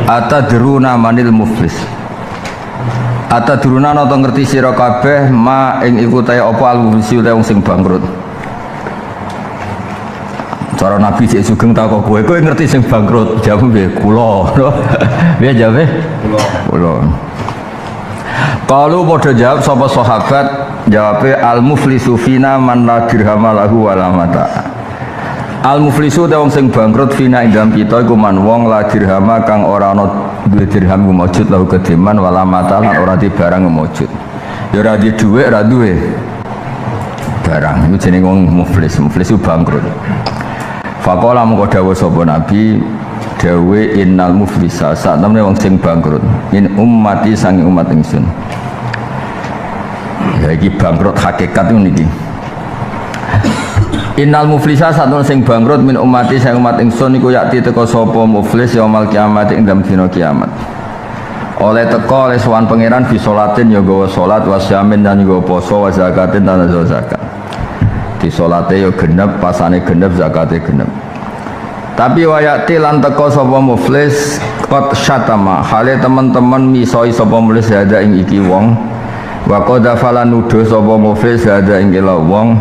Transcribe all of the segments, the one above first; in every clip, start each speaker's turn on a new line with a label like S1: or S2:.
S1: Atadruna manil muflis. Atadruna nata ngerti sira kabeh ma ing iku ta apa al muflis wong sing bangkrut. Cara Nabi cek sugeng tak kok kowe ngerti sing bangkrut. Jawab piye? Kula. Piye jawabe? Kula. Kalau padha jawab sapa sahabat jawabe al muflisu fina man la dirham lahu wala mata. Al muflisu ta wong sing bangkrut fina ing dalam kita iku man wong la dirhama kang ora ana duwe dirham mujud lahu kedeman wala mata lan ora di barang mujud. Ya ora di dhuwit ora duwe barang. Iku jenenge wong muflis. Muflis iku bangkrut. Faqala mengko dawuh sapa Nabi dawe innal muflisa sak temene wong sing bangkrut min ummati sange umat ingsun. Ya iki bangkrut hakikat niki. Innal muflisa satun sing bangkrut min ummati sang umat ingsun niku yakti teka sapa muflis yaumul kiamat ing dalem dina kiamat. Oleh teka oleh sowan pangeran bi salatin ya gawa salat wasyamin dan gawa poso wa zakatin dan zakat. Di salate ya genep, pasane genep, zakate genep. Tapi wayati lan teka sapa muflis qad syatama hale teman-teman misoi sapa muflis ada ing iki wong wa qad falan nuduh sapa muflis ada ing kela wong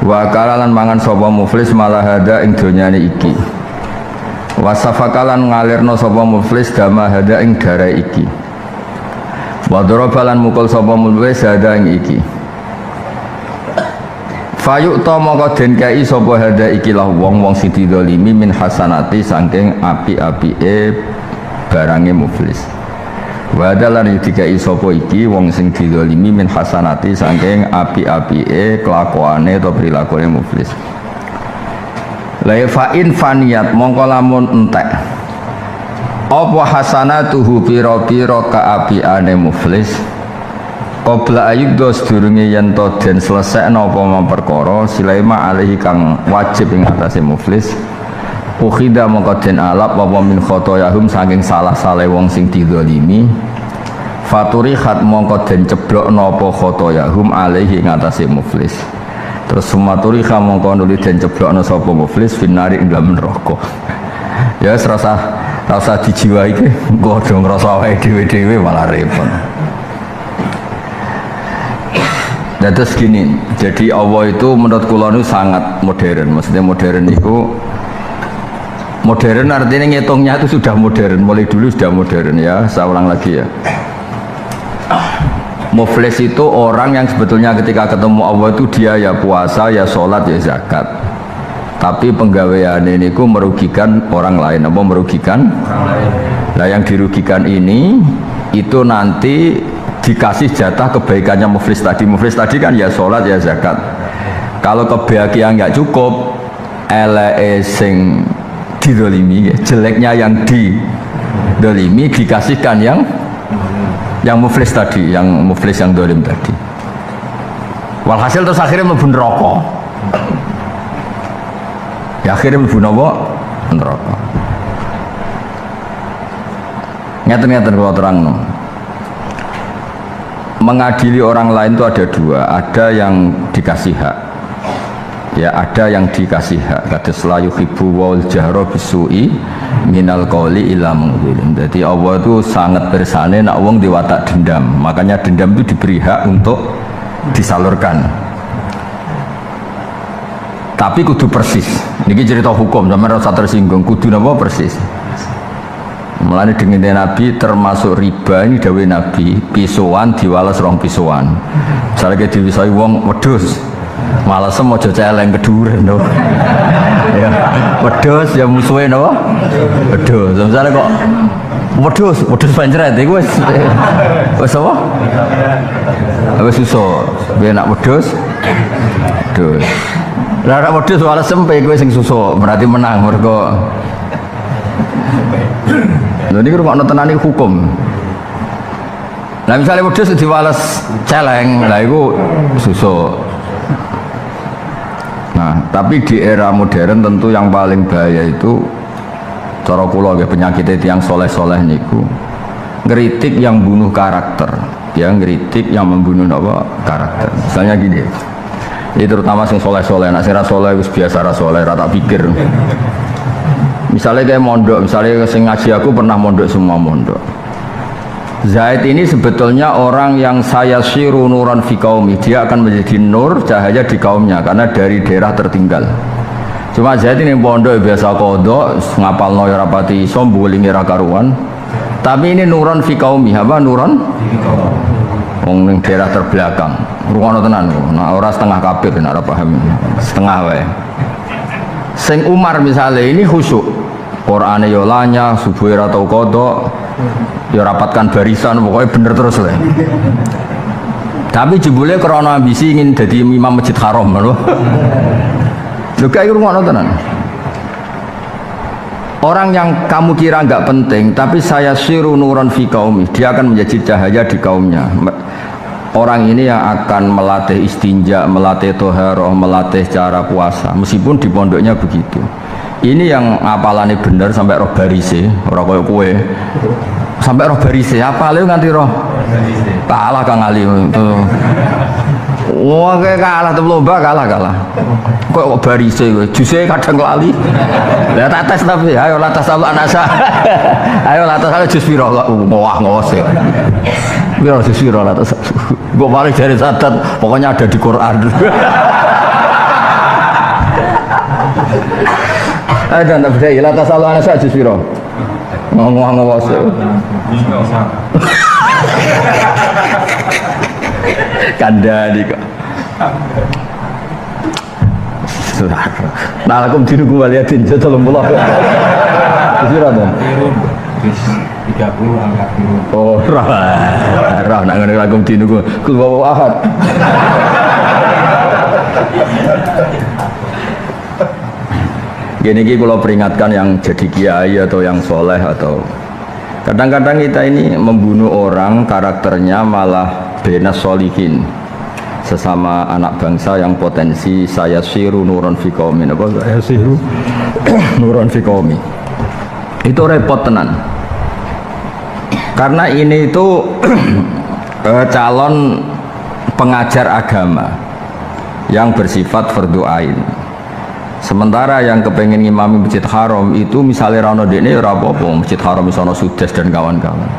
S1: wa kalalan mangan sapa muflis malah hada ing donyane iki wasafakalan ngalirno sapa muflis dama hada ing darah iki wa darabalan mukul sapa muflis hada ing iki fayuk ta mongko den kei sapa hada iki lah wong-wong sing dizalimi min hasanati saking api-apike barange muflis wa dalan dikai sapa iki wong sing dizalimi min hasanati saking api-apike kelakuane atau prilakune muflis. La fa'in faniyat mongko lamun entek apa hasanatuhu pira-pira kaapiane muflis qabla ayuddo sedurunge yen to den selesekno apa perkara silaima alaihi kang wajib ing atase muflis ukhida mongko den alap apa min khotoyahum saking salah-salah wong sing dizalimi faturi khat mongko den ceblokno apa khotoyahum alaihi ing atase muflis terus sumaturi kha mongko nuli den ceblokno sapa muflis finari ing dalem neraka. Ya rasa dijiwai iki engko aja ngrasa awake dhewe-dhewe malah repot. Nah terus gini, jadi Allah itu menurut kula itu sangat modern. Maksudnya modern itu modern artinya ngitungnya itu sudah modern, mulai dulu sudah modern ya. Saya ulang lagi ya. Muflis itu orang yang sebetulnya ketika ketemu Allah itu dia ya puasa, ya sholat, ya zakat. Tapi penggawaian ini ku merugikan orang lain, apa merugikan? Orang lain. Nah yang dirugikan ini itu nanti dikasih jatah kebaikannya muflis tadi. Muflis tadi kan ya sholat ya zakat. Kalau kebahagiaan nggak cukup, eleke sing didolimi, jeleknya yang didolimi dikasihkan yang muflis tadi, yang muflis yang dolim tadi. Walhasil terus akhirnya mlebu neraka. Ya akhirnya mlebu neraka. Ngeten-ngeten kalau terangno. Mengadili orang lain itu ada dua, ada yang dikasih hak, ya ada yang dikasih hak. Kados la yuhibbu wal jahra bisu'i minal qauli illa mungzilin. Jadi Allah itu sangat bersane nak wong diwatak dendam, makanya dendam itu diberi hak untuk disalurkan. Tapi kudu persis. Niki cerita hukum, sampeyan ora tersinggung, kudu napa persis. Mulane dengan Nabi termasuk riba ini dawuh Nabi pisuan diwales rong pisuan. Misalnya diwisai wong wedhus, malesem aja celeng keduren to. Ya, wedhus ya musuhe napa? Wedhus. Misalnya kok wedhus pancret iku wis apa? Wis susah. Biar nak wedhus. Lah nek wedhus walesem pe kowe sing susah, berarti menang mergo lha niku rungokno tenan iki hukum. Lah misale wedhus diwales celeng, lah iku susah. Nah, tapi di era modern tentu yang paling bahaya itu cara kula nggih penyakit tiyang soleh-soleh niku ngritik yang bunuh karakter, ya ngritik yang membunuh apa karakter. Misalnya gini. Ini terutama sing soleh-soleh, nek sing ra soleh wis biasa ra soleh, ra tak pikir. Misalnya kayak mondok, misalnya sing ngaji aku pernah mondok semua mondok. Zaid ini sebetulnya orang yang saya syiru nuran fi qaumi, dia akan menjadi nur cahaya di kaumnya karena dari daerah tertinggal. Cuma Zaid ini pondok biasa kodok, ngapalno ya rapati iso, mbulingi ra karuan. Tapi ini nuran fi qaumi, apa nuran? Wong ning daerah terbelakang. Ruwono tenan. Nah, ora setengah kafir nek ora paham. Setengah wae. Sing Umar misalnya ini khusyuk. Qur'ane yo lanya, subuh ora tau kodok. Ya rapatkan barisan, pokoknya bener terus lah. Tapi jebule krana ambisi ingin jadi imam Masjid Haram lho. Lho kae rumono tenan. Orang yang kamu kira enggak penting, tapi saya syiru nuran fi qaumi, dia akan menjadi cahaya di kaumnya. Orang ini yang akan melatih istinja, melatih toharoh, melatih cara puasa, meskipun di pondoknya begitu. Ini yang apalannya bener sampai roh barise, ora koyo kowe. Sampai roh barise, apale nganti roh. Kalah Kang Ali itu. Wah, kalah tuh lomba kalah. Kok barise kowe? Juse kadang lali. Lah tak tes tapi ayo latas anak saya. Ayo latas aja jus piro kok ngowah ngose. Piro jus piro latas. Gua paling dari catat, pokoknya ada di Quran. Ada ndak beda ya latas anak saya jus piro. Ngowah ngose. Kandani kok. Nah, aku dinuku waliatin tolong pulang. Kira dong. 30 angkat turun. Oh, rah nak ngene aku dinuku kul wa ahad. Gini kalau peringatkan yang jadi kiai atau yang soleh atau kadang-kadang kita ini membunuh orang karakternya malah benas solihin. Sesama anak bangsa yang potensi saya siru nuron fi qaumi, apa saya siru nuron fi qaumi. Itu repot tenan. Karena ini itu calon pengajar agama yang bersifat fardhu ain. Sementara yang kepengen ngimami Masjid Haram itu misalnya rano dekne ora apa-apa, Masjid Haram isono Sudes dan kawan-kawan.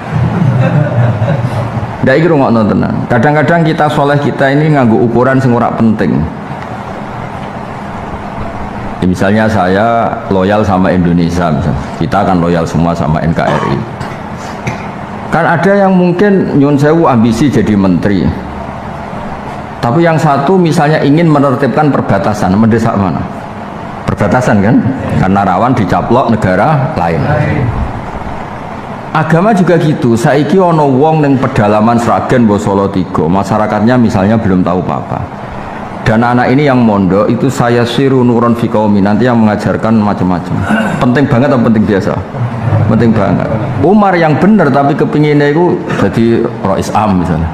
S1: Ndak iki rungokno tenan. Kadang-kadang kita soleh kita ini nganggo ukuran sing ora penting. Ya, misalnya saya loyal sama Indonesia, misalnya. Kita akan loyal semua sama NKRI. Kan ada yang mungkin nyun sewu ambisi jadi menteri. Tapi yang satu misalnya ingin menertibkan perbatasan, mendesak mana? Perbatasan kan? Karena rawan dicaplok negara lain. Agama juga gitu. Saiki ono wong ning pedalaman Sragen Bosolo 3, masyarakatnya misalnya belum tahu apa-apa. Dan anak ini yang mondok itu saya siru nuron fi qaumi, nanti yang mengajarkan macam-macam. Penting banget atau penting biasa? Penting banget. Umar yang benar tapi kepinginnya itu jadi Rais Am misalnya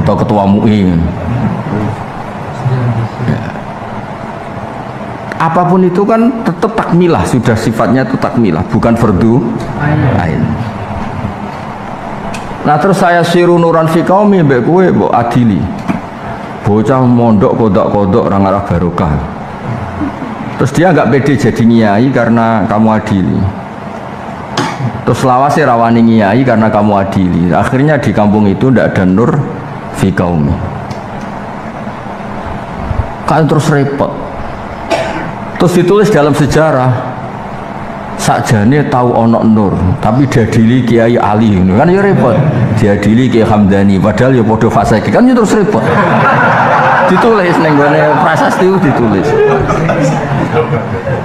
S1: atau ketua MUI. Ya. Apapun itu kan tetap takmilah, sudah sifatnya itu takmilah, bukan fardu ain. Nah terus saya siru nuran fi qaumi mbek kowe mbok adili. Bocah mondok kodok-kodok orang arah barokah. Terus dia enggak pede jadi nyai karena kamu adili. Terus lawase rawani nyai karena kamu adili. Akhirnya di kampung itu ndak ada nur fi qaumi. Kan terus repot. Terus ditulis dalam sejarah sakjane tahu ono nur, tapi diadili Kiai Ali kan ya repot. Diadili Kiai Hamdani padahal ya padha fasik kan ya terus repot. Ditulis ning gone prasasti itu ditulis.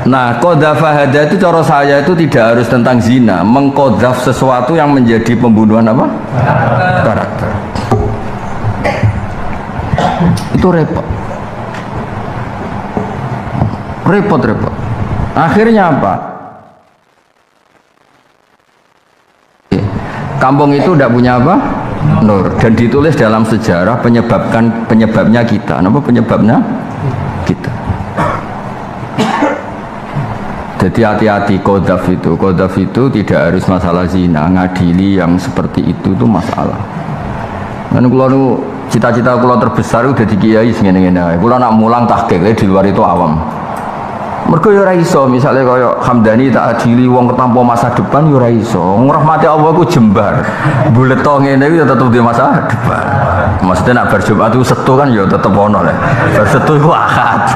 S1: Nah, qadzaf hada itu cara saya itu tidak harus tentang zina, mengqadzaf sesuatu yang menjadi pembunuhan apa? Karakter. Itu repot. Repot. Akhirnya apa? Kampung itu tidak punya apa? Nur. Dan ditulis dalam sejarah penyebabnya kita. Apa penyebabnya? Kita. Jadi hati-hati qadzaf itu. Qadzaf itu tidak harus masalah zina. Ngadili yang seperti itu masalah. Dan kalau cita-cita kalau terbesar udah di kiai ngene-ngene. Kalau nak mulang tahqiq di luar itu awam. Mergo ya ora iso, misale kaya Hamdani tak adili wong ketampa masa depan ya ora iso. Ngrahmati Allah ku jembar. Bulet to ngene iki ya tetep di masa depan. Maksudnya nak bar Jumat itu setu kan ya tetep ono lah. Bar setu ku akad.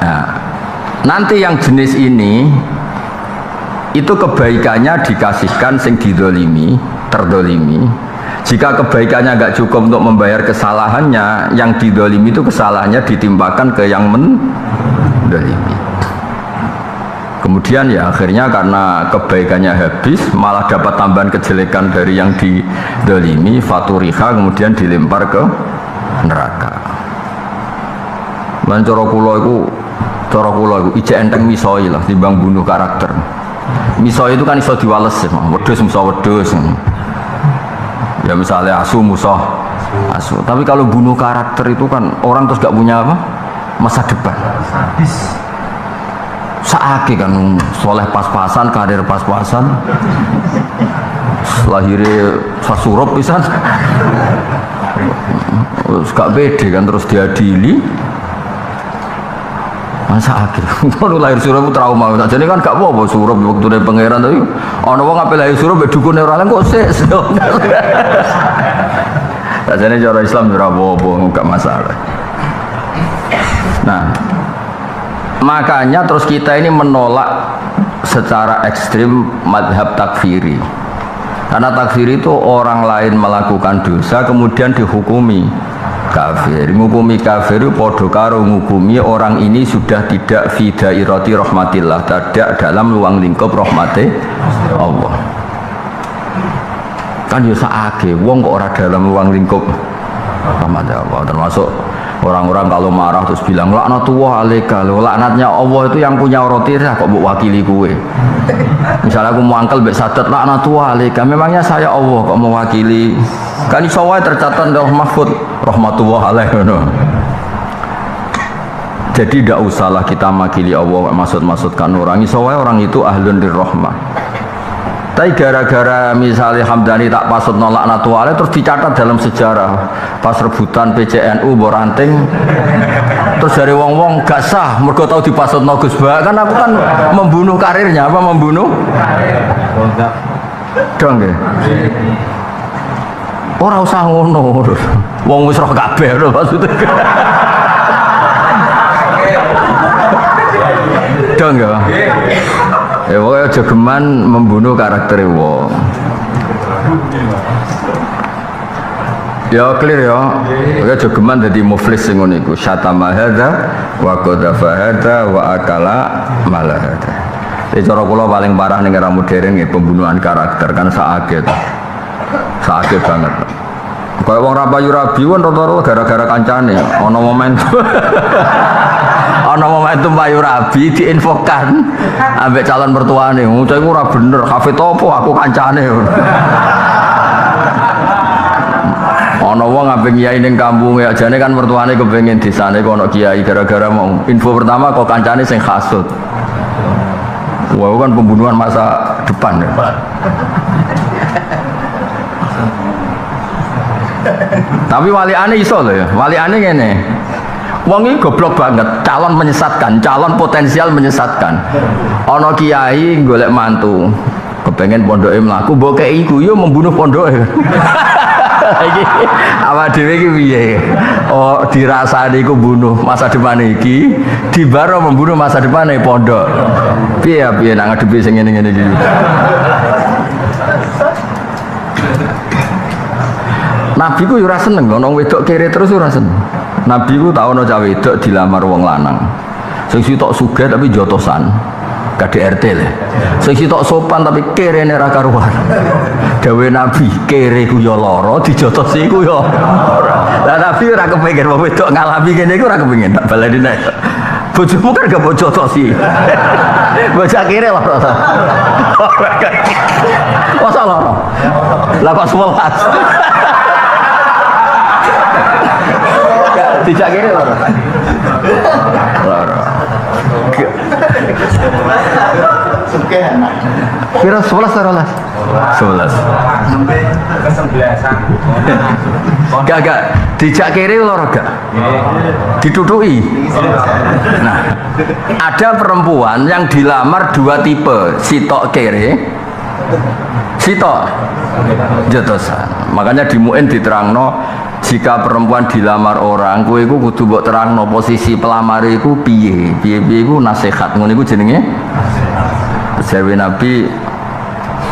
S1: Nah, nanti yang jenis ini itu kebaikannya dikasihkan sing didolimi, terdolimi. Jika kebaikannya nggak cukup untuk membayar kesalahannya, yang didolimi itu kesalahannya ditimpakan ke yang mendolimi. Kemudian ya akhirnya karena kebaikannya habis, malah dapat tambahan kejelekan dari yang didolimi, faturiha, kemudian dilempar ke neraka. Man cara kula iku ijek enteng misoi lah timbang bunuh karakter. Misoi itu kan iso diwales, wedhus musuh wedhus. Ya misalnya asu musuh asu. Tapi kalau bunuh karakter itu kan orang terus gak punya apa? Masa depan. Saaki kan soleh pas-pasan, karir pas-pasan. Lahirnya sasurup pisan. Gak pede kan terus diadili. Masa akhir, kalau lahir surup trauma, jadi kan gak apa-apa surup waktu dari pangeran tapi orang wong ngapain lahir surup bedukun orang kok ses, jadi cara Islam berapa-apa gak masalah. Nah, makanya terus kita ini menolak secara ekstrim madhab takfiri, karena takfiri itu orang lain melakukan dosa kemudian dihukumi kafir. Ngukumi kafir itu podo karo ngukumi orang ini sudah tidak fi dairati rahmatillah, tidak dalam luang lingkup rahmati Allah. Kan ya saake wong kok ora dalam luang lingkup rahmati Allah. Termasuk orang-orang kalau marah terus bilang laknatullah alaika, laknatnya Allah itu yang punya roti kok mbok wakili kowe. Misalnya aku mau angkel mbek sadet laknatullah alaika, memangnya saya Allah kok mewakili. Kan iso wae tercatat dalam mahfud rahmatullah alaika. Jadi tidak usahlah kita makili Allah maksud-maksudkan orang. Iso wae orang itu ahlun lirrahmah. Tapi gara-gara misalnya Hamdani tak pasut nolak natuale terus dicatat dalam sejarah pas rebutan PCNU Boranting terus dari wong-wong gak sah mergo tau dipasut no Gus Ba, kan aku kan membunuh karirnya, apa membunuh dong ya. Ora usah ngono wong wis roh kabeh lho maksudnya dong ya. Ya pokoknya jogeman membunuh karakter wong. Ya clear ya. Pokoknya jogeman jadi muflis sing ngono iku. Syatama hadza wa qadhafa hadza wa akala mala hadza. Iki cara kula paling parah ning era modern nggih pembunuhan karakter kan sakit. Sakit banget. Kayak wong ra payu rabi won rata-rata gara-gara kancane ana momentum. Ana momentum payu rabi diinfokan ambek calon mertuane. Ngucap iku ora bener, kafe topo aku kancane. Ana wong ambek kiai ning kampung ya jane kan mertuane kepengin desane kok ana kiai gara-gara mau info pertama kok kancane sing hasud. Wah kan pembunuhan masa depan ya. Tapi waliane iso lho ya. Waliane ngene. Wong iki goblok banget, calon menyesatkan, calon potensial menyesatkan. Ana kiai golek mantu, kepengen pondoke mlaku, mbok kei iku yo membunuh pondoke. Iki awak dhewe iki piye? Oh, dirasani iku bunuh masa depan iki, dibaro membunuh masa depane pondok. Piye piye nak ngadepi sing ngene-ngene iki. Nabi ku ora seneng ana wedok kere terus ora seneng. Nabi ku tau ana cah wedok dilamar wong lanang. Sing sitok sugih tapi jotosan. KDRT le. Sing sitok sopan tapi kerene ra karuan. Dawe Nabi, kere ku ya lara, dijotosi ku ya ora. Lah Nabi ora kepengin wong wedok ngalami kene iku ora kepengin tak baleni nek. Bojomu kan gak mbok jotosi. Bocah kere lara. Masa lara? Lah kok 11. Tidak kira loro. Kira 11 atau 11? 11. Gak. Dijak kiri loro gak? Ditutui. Nah, ada perempuan yang dilamar dua tipe, sitok kiri, sitok jotosan. Makanya di Mu'in diterangno, jika perempuan dilamar orang, kowe iku kudu mbok terangno posisi pelamar iku piye. Piye-piye iku nasihat. Ngono iku jenenge Jawi Nabi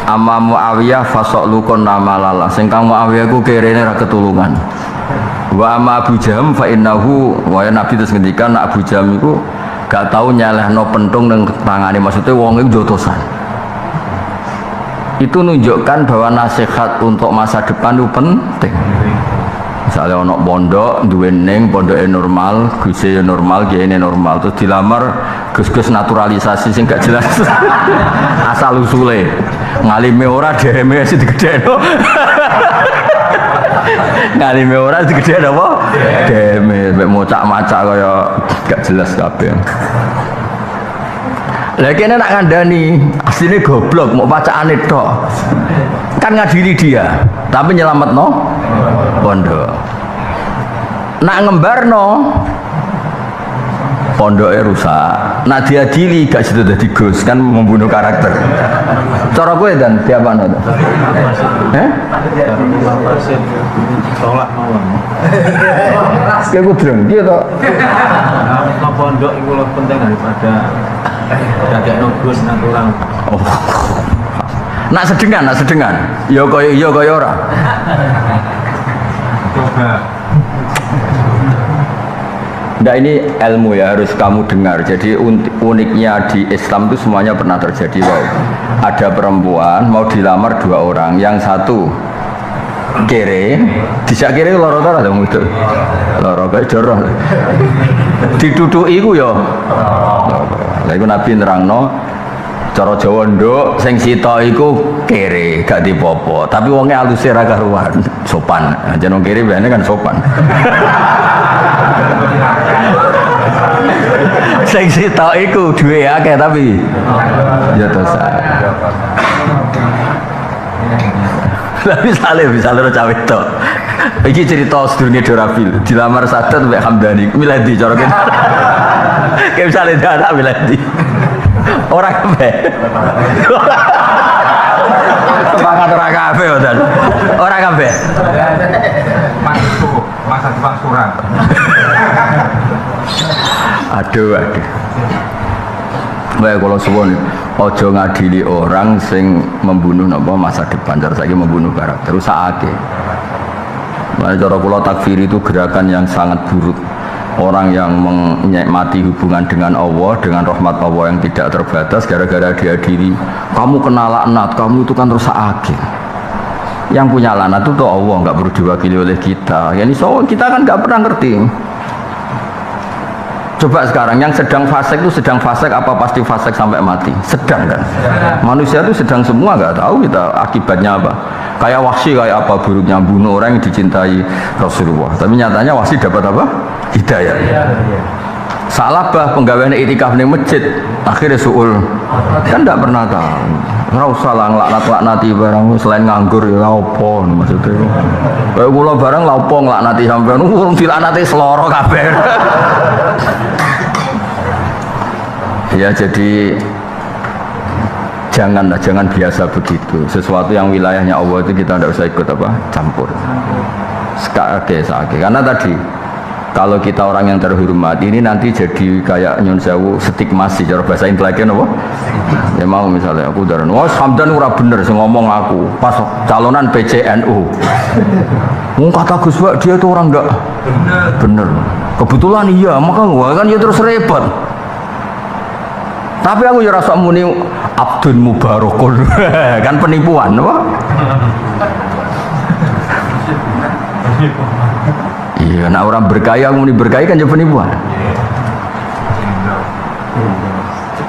S1: Amma Muawiyah fasoklukon nama lala. Sing kang Muawiyah ku kerene ra ketulungan. Wa amma Abu Jaham fa innahu wa Nabi terus ngendikan Abu Jaham iku gak tau nyelehno pentung ning tangane, maksudnya wong iku jotosan. Itu menunjukkan bahwa nasihat untuk masa depan itu penting. Misalnya ono pondok, duwe ning pondoke normal, guse normal, kiye normal, terus dilamar gus-gus naturalisasi sing gak jelas. Asal usule. Ngalime ora dhewe sing digedhekno. Ngalime ora digedhekno apa? Dhewe mek mocak-macak kaya gak jelas kabeh. Lah kene nak ngandani, asline goblok mau pacakane tok. Kan ngadili dia, tapi nyelametno pondok. Nak ngembarno pondoknya rusak. Nak diadili gak sido dadi gus, kan membunuh karakter. Cara kowe dan diapano to?
S2: Tolak mawon.
S1: Kayak kudreng, dia to.
S2: Nah, pondok itu lebih penting daripada kakek nobus natural.
S1: Oh. Nak sedengan. Ya kaya ora.
S2: Coba.
S1: Nah ini ilmu ya, harus kamu dengar. Jadi uniknya di Islam itu semuanya pernah terjadi. Wow. Ada perempuan mau dilamar dua orang, yang satu kere, dijak kere loro ta ada itu, loro kayak jorok. Dituduki iku ya. Lah iku Nabi nerangno cara Jawa nduk sing sita iku kere, gak dipopo, tapi wonge aluse ra karuan, sopan. Jeneng kere biasane kan sopan. Sing sitok iku duwe akeh tapi ya dosa. Lah misale ora cawe tok. Iki cerita sedurunge Dorafil, dilamar Sadat mbek Hamdani. Milih ndi cara kene? Kayak misale anak milih ndi? Ora kabeh. Semangat ora kabeh oten. Ora kabeh.
S2: Masa depan surat.
S1: Aduh. Baik kalau suwun ojo ngadili orang sing membunuh napa masa depan, cara saiki membunuh karakter rusakake. Mulai cara kula takfir itu gerakan yang sangat buruk. Orang yang menikmati hubungan dengan Allah, dengan rahmat Allah yang tidak terbatas gara-gara diadili. Kamu kena laknat, kamu itu kan rusakake. Yang punya laknat itu Allah, nggak perlu diwakili oleh kita. Yani so kita kan nggak pernah ngerti. Coba sekarang yang sedang fasik itu sedang fasik apa pasti fasik sampai mati? Sedang kan? Manusia itu sedang semua, nggak tahu kita akibatnya apa. Kayak Wahsy kayak apa buruknya bunuh orang yang dicintai Rasulullah. Tapi nyatanya Wahsy dapat apa? Hidayah. Salah bah penggawean itikaf di masjid akhirnya suul kan tidak pernah tahu. Ora usah laknat-laknati barang selain nganggur ya apa maksudnya. Kayak kula barang lha opo nglaknati sampean urung dilaknati seloro kabeh. Ya jadi jangan biasa begitu. Sesuatu yang wilayahnya Allah itu kita tidak usah ikut apa campur. Sekake. Karena tadi kalau kita orang yang terhormat ini nanti jadi kayak nyun sewu stigmasi cara bahasa intelektual apa? Ya mau misalnya aku daran, wah Hamdan ora bener sing ngomong aku pas calonan PCNU. Kata Gus Bak dia tuh orang enggak bener. Kebetulan iya, maka gua kan ya terus repot. Tapi aku ya rasa muni Abdul Mubarakun kan penipuan apa? Iya, nah orang berkaya muni berkaya kan ya penipuan.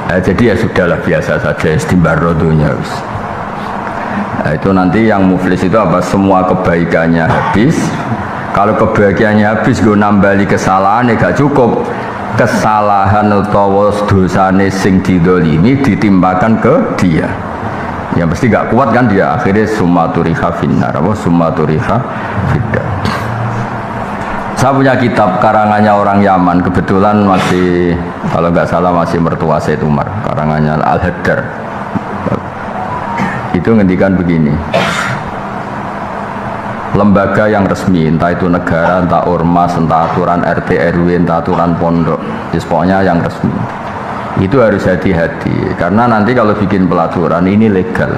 S1: Jadi ya sudahlah biasa saja istimbar rodonya. Nah, itu nanti yang muflis itu apa? Semua kebaikannya habis. Kalau kebahagiaannya habis, gue nambali kesalahan ya gak cukup. kesalahan utawa dosane sing didolimi ditimpakan ke dia. Ya pasti gak kuat kan dia, akhirnya sumaturiha finnar, apa sumaturiha fiddah. Saya punya kitab karangannya orang Yaman, kebetulan masih, kalau nggak salah masih mertua Said Umar, karangannya Al-Haddar. Itu ngendikan begini, lembaga yang resmi, entah itu negara, entah ormas, entah aturan RT RW, entah aturan pondok, pokoknya yang resmi, itu harus hati-hati, karena nanti kalau bikin pelaturan ini legal,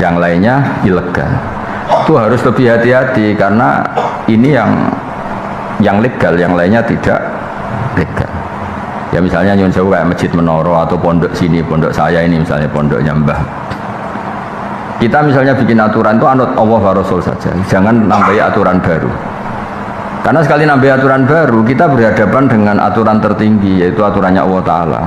S1: yang lainnya ilegal. Itu harus lebih hati-hati, karena ini yang legal, yang lainnya tidak legal. Ya misalnya nyun sewu kayak Masjid Menoro atau pondok sini, pondok saya ini misalnya pondoknya Mbah. Kita misalnya bikin aturan itu anut Allah wa Rasul saja, jangan nambahi aturan baru. Karena sekali nambah aturan baru, kita berhadapan dengan aturan tertinggi, yaitu aturannya Allah Ta'ala.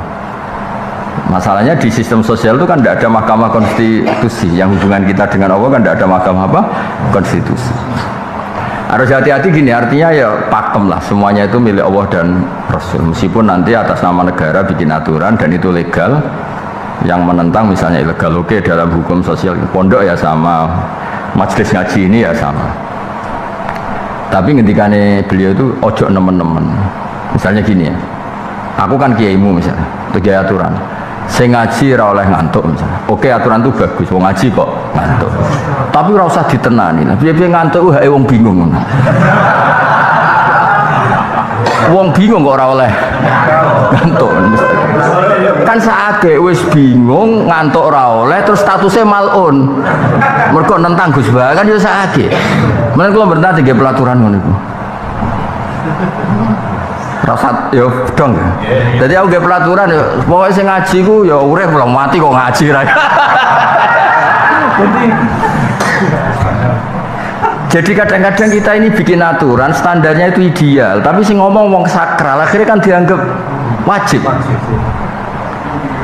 S1: Masalahnya di sistem sosial itu kan tidak ada mahkamah konstitusi. Yang hubungan kita dengan Allah kan tidak ada mahkamah apa? Konstitusi. Harus hati-hati gini, artinya ya pakem lah, semuanya itu milik Allah dan Rasul. Meskipun nanti atas nama negara bikin aturan dan itu legal, yang menentang misalnya ilegal, oke, dalam hukum sosial. Pondok ya sama, majelis ngaji ini ya sama. Tapi ngendikane beliau itu ojo nemen-nemen. Misalnya gini ya, aku kan kiaimu misalnya, itu gaya aturan. Saya ngaji ora oleh ngantuk misalnya. Oke, aturan itu bagus, wong ngaji kok ngantuk. Tapi ora usah ditenani. Lah piye-piye ngantuk hake wong bingung. Wong bingung kok ora oleh ngantuk. Kan saake wis bingung ngantuk ora oleh terus statusnya malun. Mergo nentang Gus Bah kan yo saake. Menen kula bentar nggih pelaturan ngono iku. Rasat yo dong. Jadi aku nggih pelaturan yo pokoke sing ngaji ku yo urip belum mati kok ngaji ra. Jadi kadang-kadang kita ini bikin aturan standarnya itu ideal, tapi sing ngomong wong sakral akhirnya kan dianggap wajib.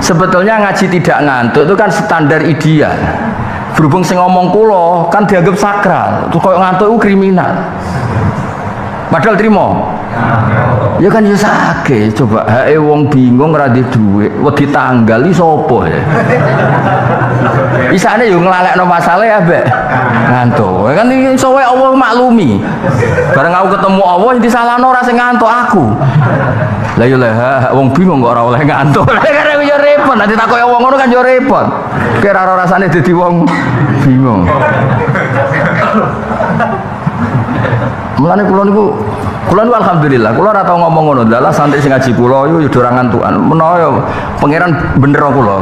S1: Sebetulnya ngaji tidak ngantuk itu kan standar ideal. Berhubung sing ngomong kulo kan dianggap sakral, tuh kalau ngantuk itu kriminal. Padahal terima. Ya kan ya sakit. Coba hae wong bingung ra di dhuwit, wedi tanggal iki sapa ya? Isane yo nglalekno masalah ya, Mbak. Ngantuk. Kan iso wae Allah maklumi. Bareng aku ketemu Allah yang disalahno ora sing ngantuk aku. Lah yo lah wong bingung kok ora oleh ngantuk. Karena yo repot, nanti takoki wong ngono kan yo repot. Kira ora rasane dadi wong bingung. Mulane kula niku alhamdulillah, kula ora tau ngomong ngono. Lah santri sing ngaji kula yo ora ngantukan. Menawa yo pangeran bener kula.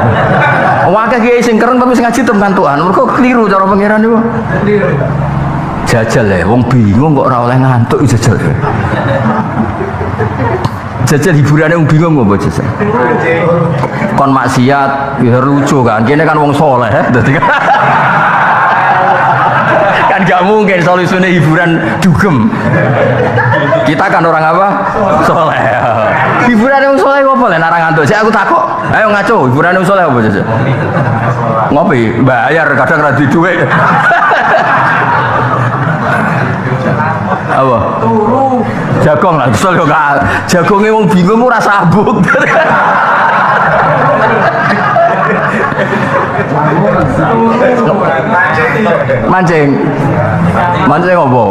S1: Wakeh kiai sing keren tapi sing ngaji tem ngantukan. Mergo keliru cara pangeran niku. Keliru. Jajal ya, wong bingung kok ora oleh ngantuk jajal. Jajal hiburannya wong bingung kok jajal. Kon maksiat ya lucu kan. Kene kan wong saleh dadi kan gak mungkin solusinya hiburan dugem. Kita kan orang apa? Soleh. Hiburan yang soleh apa boleh narang ngantuk. Saya aku takut. Ayo ngaco. Hiburan yang soleh apa saja? Ngopi, bayar kadang radhi duit. Apa? Turu. Jagong lah. Kesel yo gak. Jagongnya wong bingung ora sabuk. Mancing apa?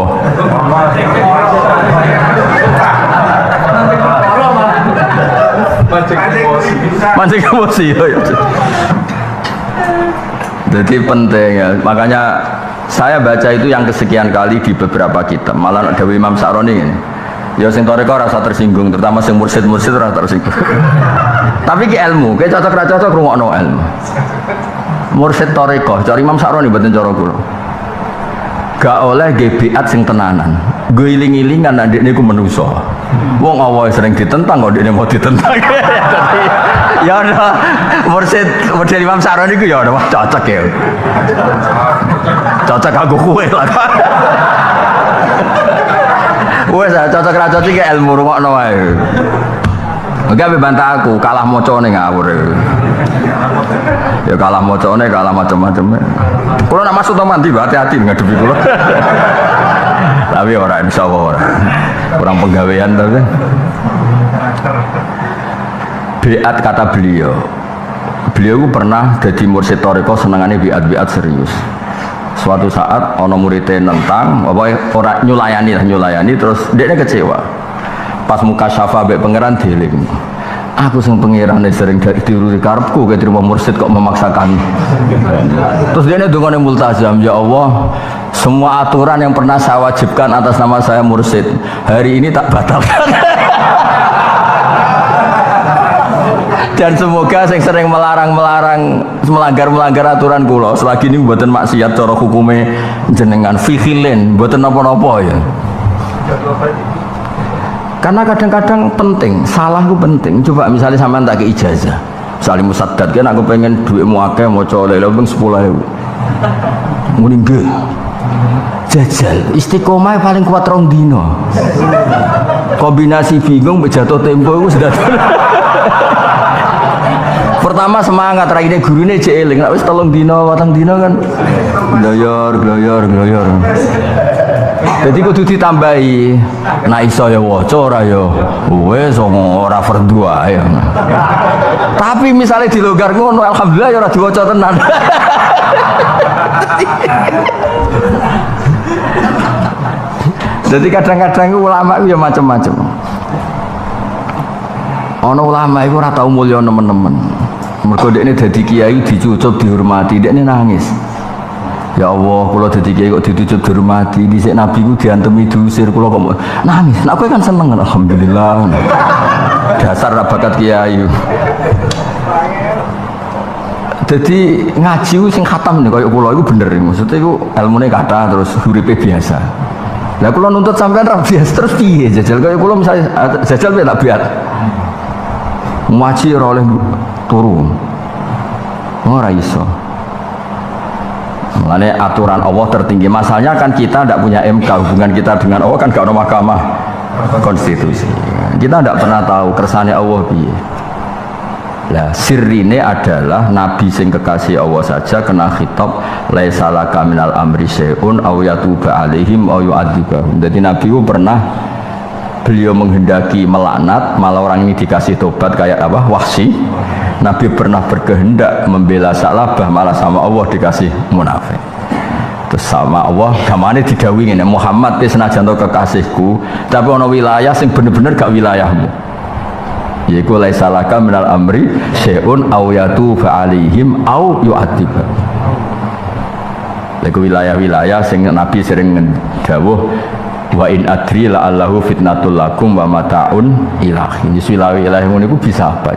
S1: Mancing emosi. Jadi penting ya, makanya saya baca itu yang kesekian kali di beberapa kitab. Malah ada Imam Sa'roni ini. Ya sing toreko rasa tersinggung, terutama sing mursid-mursid rasa tersinggung. Tapi ki ilmu, ki cocok ra cocok rungokno ilmu. Mursid toreko, cari Imam Sa'roni mboten cara kula. Gak oleh gebiat sing tenanan. Gue iling-ilingan nek ndekne ku menungso. Wong awake sering ditentang kok ndekne mau ditentang. Ya ana mursid model Imam Sa'roni ku ya wah cocok ya. Cocok aku kowe lah. Wes cocok ra cocok iki ilmu rungokno wae. Enggak bantah aku kalah mocone ngawur. Ya kalah mocone kalah macam-macam. Kalau nak masuk teman tiba hati-hati ngadepi kula. Tapi ora insyaallah ora. Kurang penggawean tapi. Biat kata beliau itu pernah jadi mursyid thariqah senengane biat serius. Suatu saat ono muridnya nentang apa ora nyulayani terus dia kecewa. Pas muka syafa mbek pangeran dieling. Aku sing pangeran sering diurusi karepku ke terima mursyid kok memaksakan. Terus dia ndongane multazam, ya Allah, semua aturan yang pernah saya wajibkan atas nama saya mursyid, hari ini tak batalkan. Dan semoga yang sering melanggar aturan kula selagi ini mboten maksiat cara hukume jenengan fikhilin mboten napa-napa ya. Karena kadang-kadang penting, salah itu penting. Coba misalnya sampean tak ke ijazah, misalnya musaddad kan aku pengen duitmu akeh maca lha ping 10.000. Muni nggih. Jajal istiqomah paling kuat 2 dina. Kombinasi bingung mbek jatuh tempo iku sudah. Pertama semangat, raine gurune jek eling, nek wis 3 dina, 4 dina kan gloyor. Jadi kudu ditambahi, nek iso ya waca ora ya wis ora fardhu ae. Tapi misalnya dilonggar ngono alhamdulillah ya ora diwaca tenan. Jadi kadang-kadang ulama itu ya macam-macam. Ono ulama itu ora tau mulya nemen-nemen. Mergo dekne dadi kiai dicucup dihormati, dekne nangis. Ya Allah, kula dadi kiai kok dicucup dihormati, dhisik nabi ku diantemi diusir kula kok nangis. Nah, aku kan seneng alhamdulillah. Dasar ra bakat kiai. Jadi ngaji sing khatam nih kaya kula iku bener maksudnya iku ilmune kathah terus uripe biasa. Lah kula nuntut sampean ra biasa terus piye jajal kaya kula misalnya jajal piye tak biat. Ngaji ora oleh turu. Ora iso. Mulane aturan Allah tertinggi. Masalahnya kan kita tidak punya MK, hubungan kita dengan Allah kan gak ada mahkamah konstitusi. Kita tidak pernah tahu kersane Allah piye. Lah sirine adalah nabi sing kekasih Allah saja kena khitab laisa laka minal amri syai'un aw yatuba alaihim aw yu'adzibahum. Jadi nabi itu pernah beliau menghendaki melaknat malah orang ini dikasih tobat kayak apa Wahsy. Nabi pernah berkehendak membela Sa'labah malah sama Allah dikasih munafik. Terus sama Allah gamane didhawuhi ngene Muhammad wis senajan to kekasihku tapi ana wilayah sing bener-bener gak wilayahmu. Yaiku laisa laka minal amri syai'un aw yatuba alaihim aw yu'adzibahum. Lha wilayah-wilayah sing Nabi sering dawuh wa in adri la allahu fitnatul lakum wa mataun ilahi. Wilayah ngono iku bisa apa?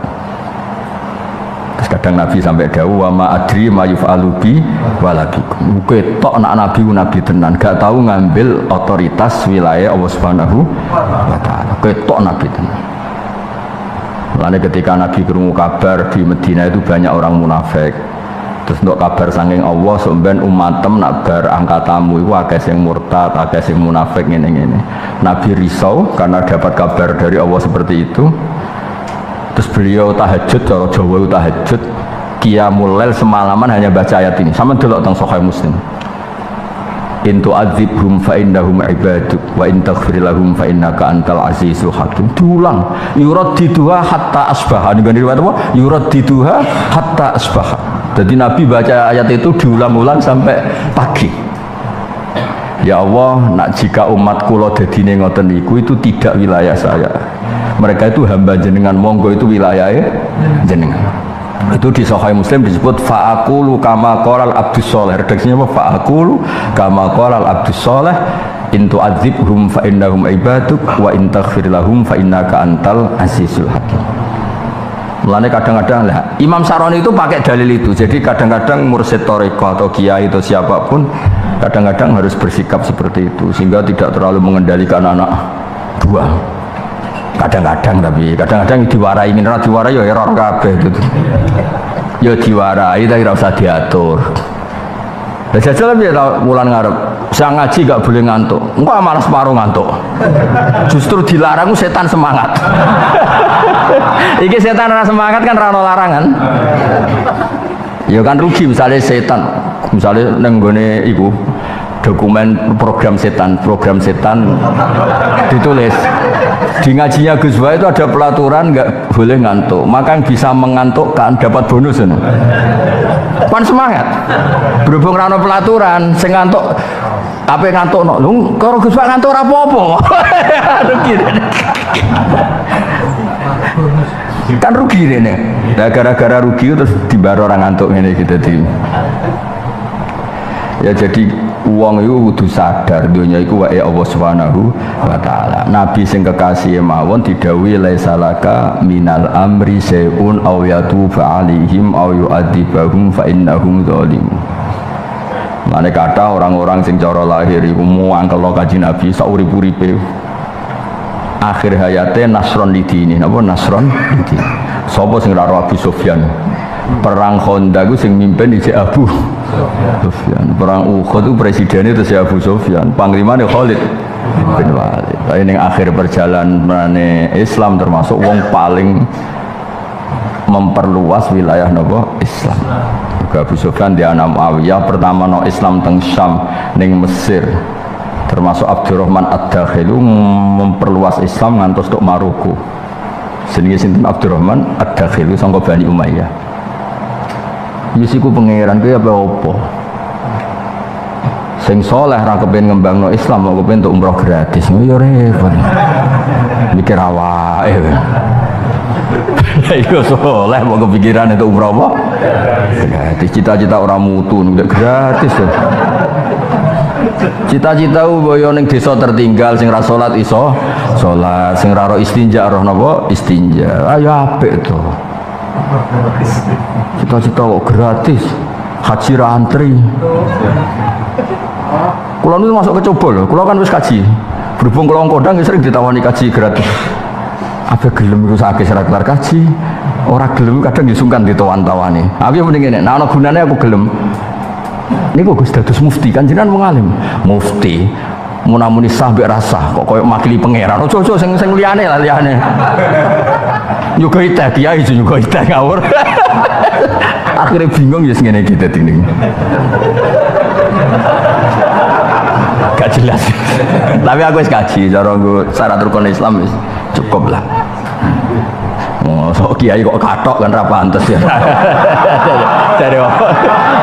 S1: Terus kadang Nabi sampai dawuh wa ma adri ma yuf'alu bi walabikum. Ketok anak Nabi ku nabi tenan, gak tahu ngambil otoritas wilayah Allah Subhanahu wa taala. Ketok nabi tenan. Lalu ketika Nabi krungu kabar di Medina itu banyak orang munafik. Terus untuk kabar saking Allah sampeyan umatem nak bar angkatamu iku akeh sing murtad, akeh sing munafik ngene-ngene. Nabi risau karena dapat kabar dari Allah seperti itu. Terus beliau tahajud, cara Jawa itu tahajud, qiyamul lail semalaman hanya baca ayat ini. Sama delok teng Sahih Muslim. In tu'adzibhum fa innahum ibaduk wa in taghfir lahum fa innaka antal azizul hakim. Diulang yuraddiduha hatta asbaha. Dengan riwayat apa? Yuraddiduha hatta asbaha. Jadi Nabi baca ayat itu diulang-ulang sampai pagi. Ya Allah, nak jika umat kula dadine ngoten niku itu tidak wilayah saya. Mereka itu hamba jenengan, monggo itu wilayahnya jenengan. Itu di Sahih Muslim disebut fa'aqulu kama qalal abdus sholih. Redaksinya apa? Fa'aqulu kama qalal abdus sholih in tu'adzibhum fa innahum ibaduk wa in taghfir lahum fa innaka antal azizul hakim. Mulane kadang-kadang lah Imam Saroni itu pakai dalil itu. Jadi kadang-kadang mursyid thariqah atau kiai atau siapapun kadang-kadang harus bersikap seperti itu sehingga tidak terlalu mengendalikan anak buah. Kadang-kadang tapi kadang-kadang diwarai mineral diwarai ya error kabeh itu. Ya diwarai tapi ora usah diatur. Lah jajal piye ta wulan ngarep. Sang ngaji gak boleh ngantuk. Engko malah separuh ngantuk. Justru dilarang setan semangat. Iki setan ora semangat kan ora ono larangan. Ya kan rugi misalnya setan. Misalnya nang gone iku dokumen program setan ditulis di ngajinya Gus Wah itu ada pelaturan nggak boleh ngantuk, maka yang bisa mengantukkan dapat bonus ini. Pan semangat berhubung rano pelaturan sing ngantuk apa ngantuk no lu kalau Gus Wah ngantuk apa-apa kan rugi deh nih. Nah, gara-gara rugi terus dibayar orang ngantuk ini gitu tim. Ya jadi uang itu kudu sadar dunia itu wae Allah Subhanahu wa taala. Nabi sing kekasih mawon didhawuhi laisalaka minal amri syai'un aw yatuba alaihim aw yu'adzibahum fa innahum zalimun. Mane kata orang-orang sing cara lahir iku muangkel kanjeng Nabi saurip-uripe. Akhir hayate nasron lidini napa nasron lidini. Sapa sing ora Abu Sufyan? Perang Khandaq ku sing mimpin iki Abu Sufyan. Perang Uhud itu presidennya itu si Abu Sufyan, panglimanya Khalid bin Walid. Tapi ini akhir perjalanan Islam termasuk wong paling memperluas wilayah nopo Islam. Abu Sufyan di anak Muawiyah pertama no Islam teng Syam ning Mesir. Termasuk Abdurrahman Ad-Dakhilu memperluas Islam ngantos tok Maroko. Jenenge sinten Abdurrahman Ad-Dakhilu sangka Bani Umayyah. Yusiku pangeran kuwi apa? Sing soleh ra kepen ngembangno Islam, kok kepen untuk umroh gratis. Ya repot. Mikir awake. Ayo soleh mau kepikiran itu umroh apa? Gratis. Cita-cita orang mutu nek gratis. Cita-cita boyo ning desa tertinggal sing ra salat iso salat, sing ra ro istinja roh napa istinja. Ayo apik to. Cita-cita kok gratis. Haji ra antri. Kula niku masuk kecoba lho, kula kan wis kaji. Berhubung kula kodang sering ditawani kaji gratis. Apa gelem iku sakit serat kelar kaji. Ora gelem kadang disungkan ditawan-tawani. Aku mending ngene, nek ana gunane aku gelem. Niku Gus dados mufti kan jenengan wong alim. Mufti munamuni sah mbek rasa kok koyo makili pangeran. Ojo-ojo sing liyane lah liyane. Nyuga ite kiai nyuga ite ngawur. Akhirnya bingung ya ngene iki dadi niku. Gak jelas. Tapi aku wis kaji cara nggo syarat rukun Islam wis cukup lah. Oh, so kiai kok katok kan ra pantes ya. Jare apa?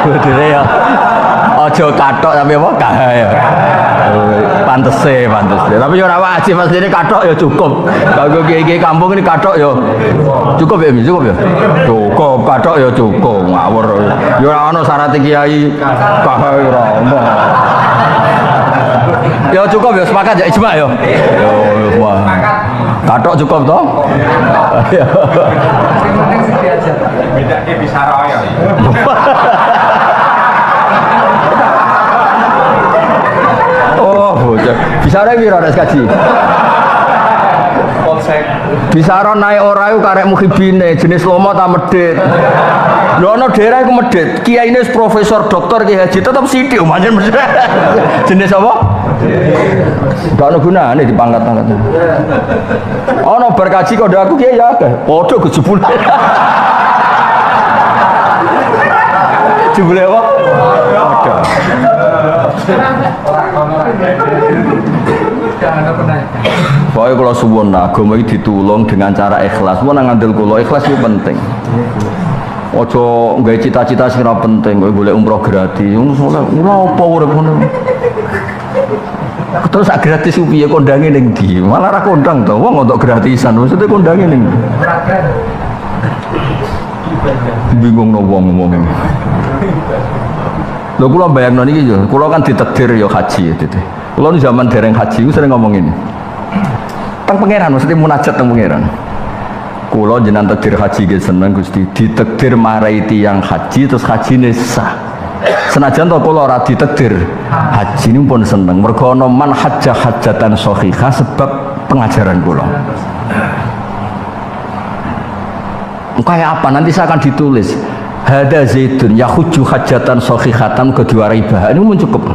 S1: Bodine ya. Aja katok tapi apa? Kahaya. Pantese. Tapi ora wajib mestine katok ya cukup. Kanggo kiai-kiai kampung ini katok ya cukup ya, cukup ya. Cukup katok ya cukup. Ngawur. Ya ora ono syarat kiai kahaya ora ono. Ya cukup ya sepakat ya ijma ya. Yo wah. Katok cukup toh? Ya. Beda ke bisara ya. Oh, bocah. Bisara piro nek kaji? Polsek. Bisara naik ora iku karek mukhibine jenis lomo ta medhit. Lho ana daerah iku medhit, kiyaine profesor doktor Ki Haji tetep sithik pancen medhit. Jenis apa? Gak ada gunanya dipangkat-angkat. Ana bar kaji kok aku kiai ya akeh. Padha gejebule. Jebule apa? Ada. Pokoknya kalau suwun agama ini ditulung dengan cara ikhlas. Mau ngandel kula ikhlas itu penting. Ojo nggawe cita-cita sing ora penting, kowe golek umroh gratis. Ora apa urip ngono. Terus sak gratis ku piye kondange ning ndi? Malah ra kondang to, wong untuk gratisan. Maksudnya kondange ning. Bingung no wong-wong. Lho kula bayangno niki yo, kula kan ditakdir yo haji gitu. Kula zaman dereng haji ku sering ngomong ini. Teng pangeran mesti munajat teng pangeran. Kula jenengan takdir haji ge seneng Gusti, ditakdir marai tiyang haji terus hajine sah. Senajan to kula ora ditakdir haji ini pun seneng mergo ana man hajjah hajjatan shahihah sebab pengajaran kula. Kayak apa nanti saya akan ditulis hada zaidun yahujju hajjatan shahihatan kedua ribah ini pun cukup.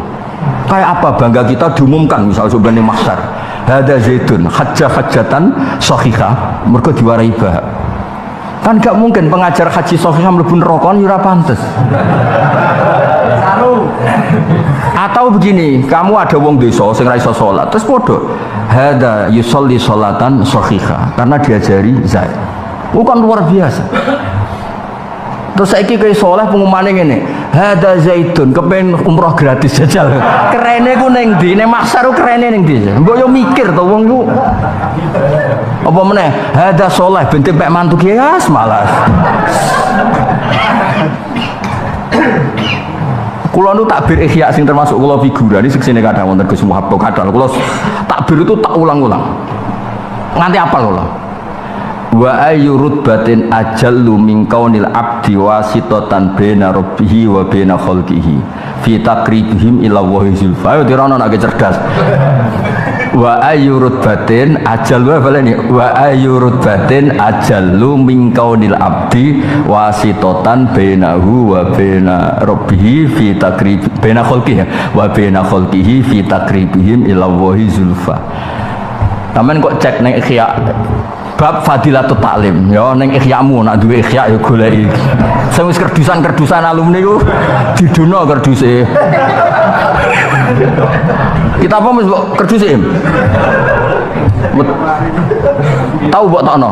S1: Kayak apa bangga kita diumumkan misal sebenarnya mahsyar hada zaidun hajjah hajjatan shahihah mergo dua ribah. Kan gak mungkin pengajar haji shahihah mlebu neraka ora pantes. Atau begini, kamu ada wong desa sing ra iso salat, terus padha hada yusolli sholatan shahihah karena diajari Zaid. Bukan luar biasa. Terus saiki kayak soleh pengumumannya ngene, hada Zaidun kepen umroh gratis jajal. Kerene ku ning ndi? Ning Maksar ku kerene ning ndi? Mbok yo mikir to wong ku. Apa meneh? Hada soleh ben tempek mantu kias malas. Kula nu takbir ihya sing termasuk kula figurani seksine kadang wonten Gus Muhammad kadang kula takbir itu tak ulang-ulang. Nganti apal kula. Wa ayyu rutbatin ajallu min kaunil abdi wasitatan baina rabbihi wa baina khalqihi fi taqribihim ila wahi zulfa. Ayo dirono nek cerdas. Wa ayyu rutbatin ajallu baleni wa ayyu rutbatin ajallu min kaunil abdi wasitatan bainahu wa baina rabbihi fi taqrib baina khalqihi wa baina khalqihi fi taqribihim ila wahi zulfa. Taman kok cek ning ikhya bab fadilatut taklim ya ning ikhyamu nak duwe ikhya ya goleki sing wis kerdusan-kerdusan alumni ku didono kerduse kita apa wis kerduse tahu mbok takno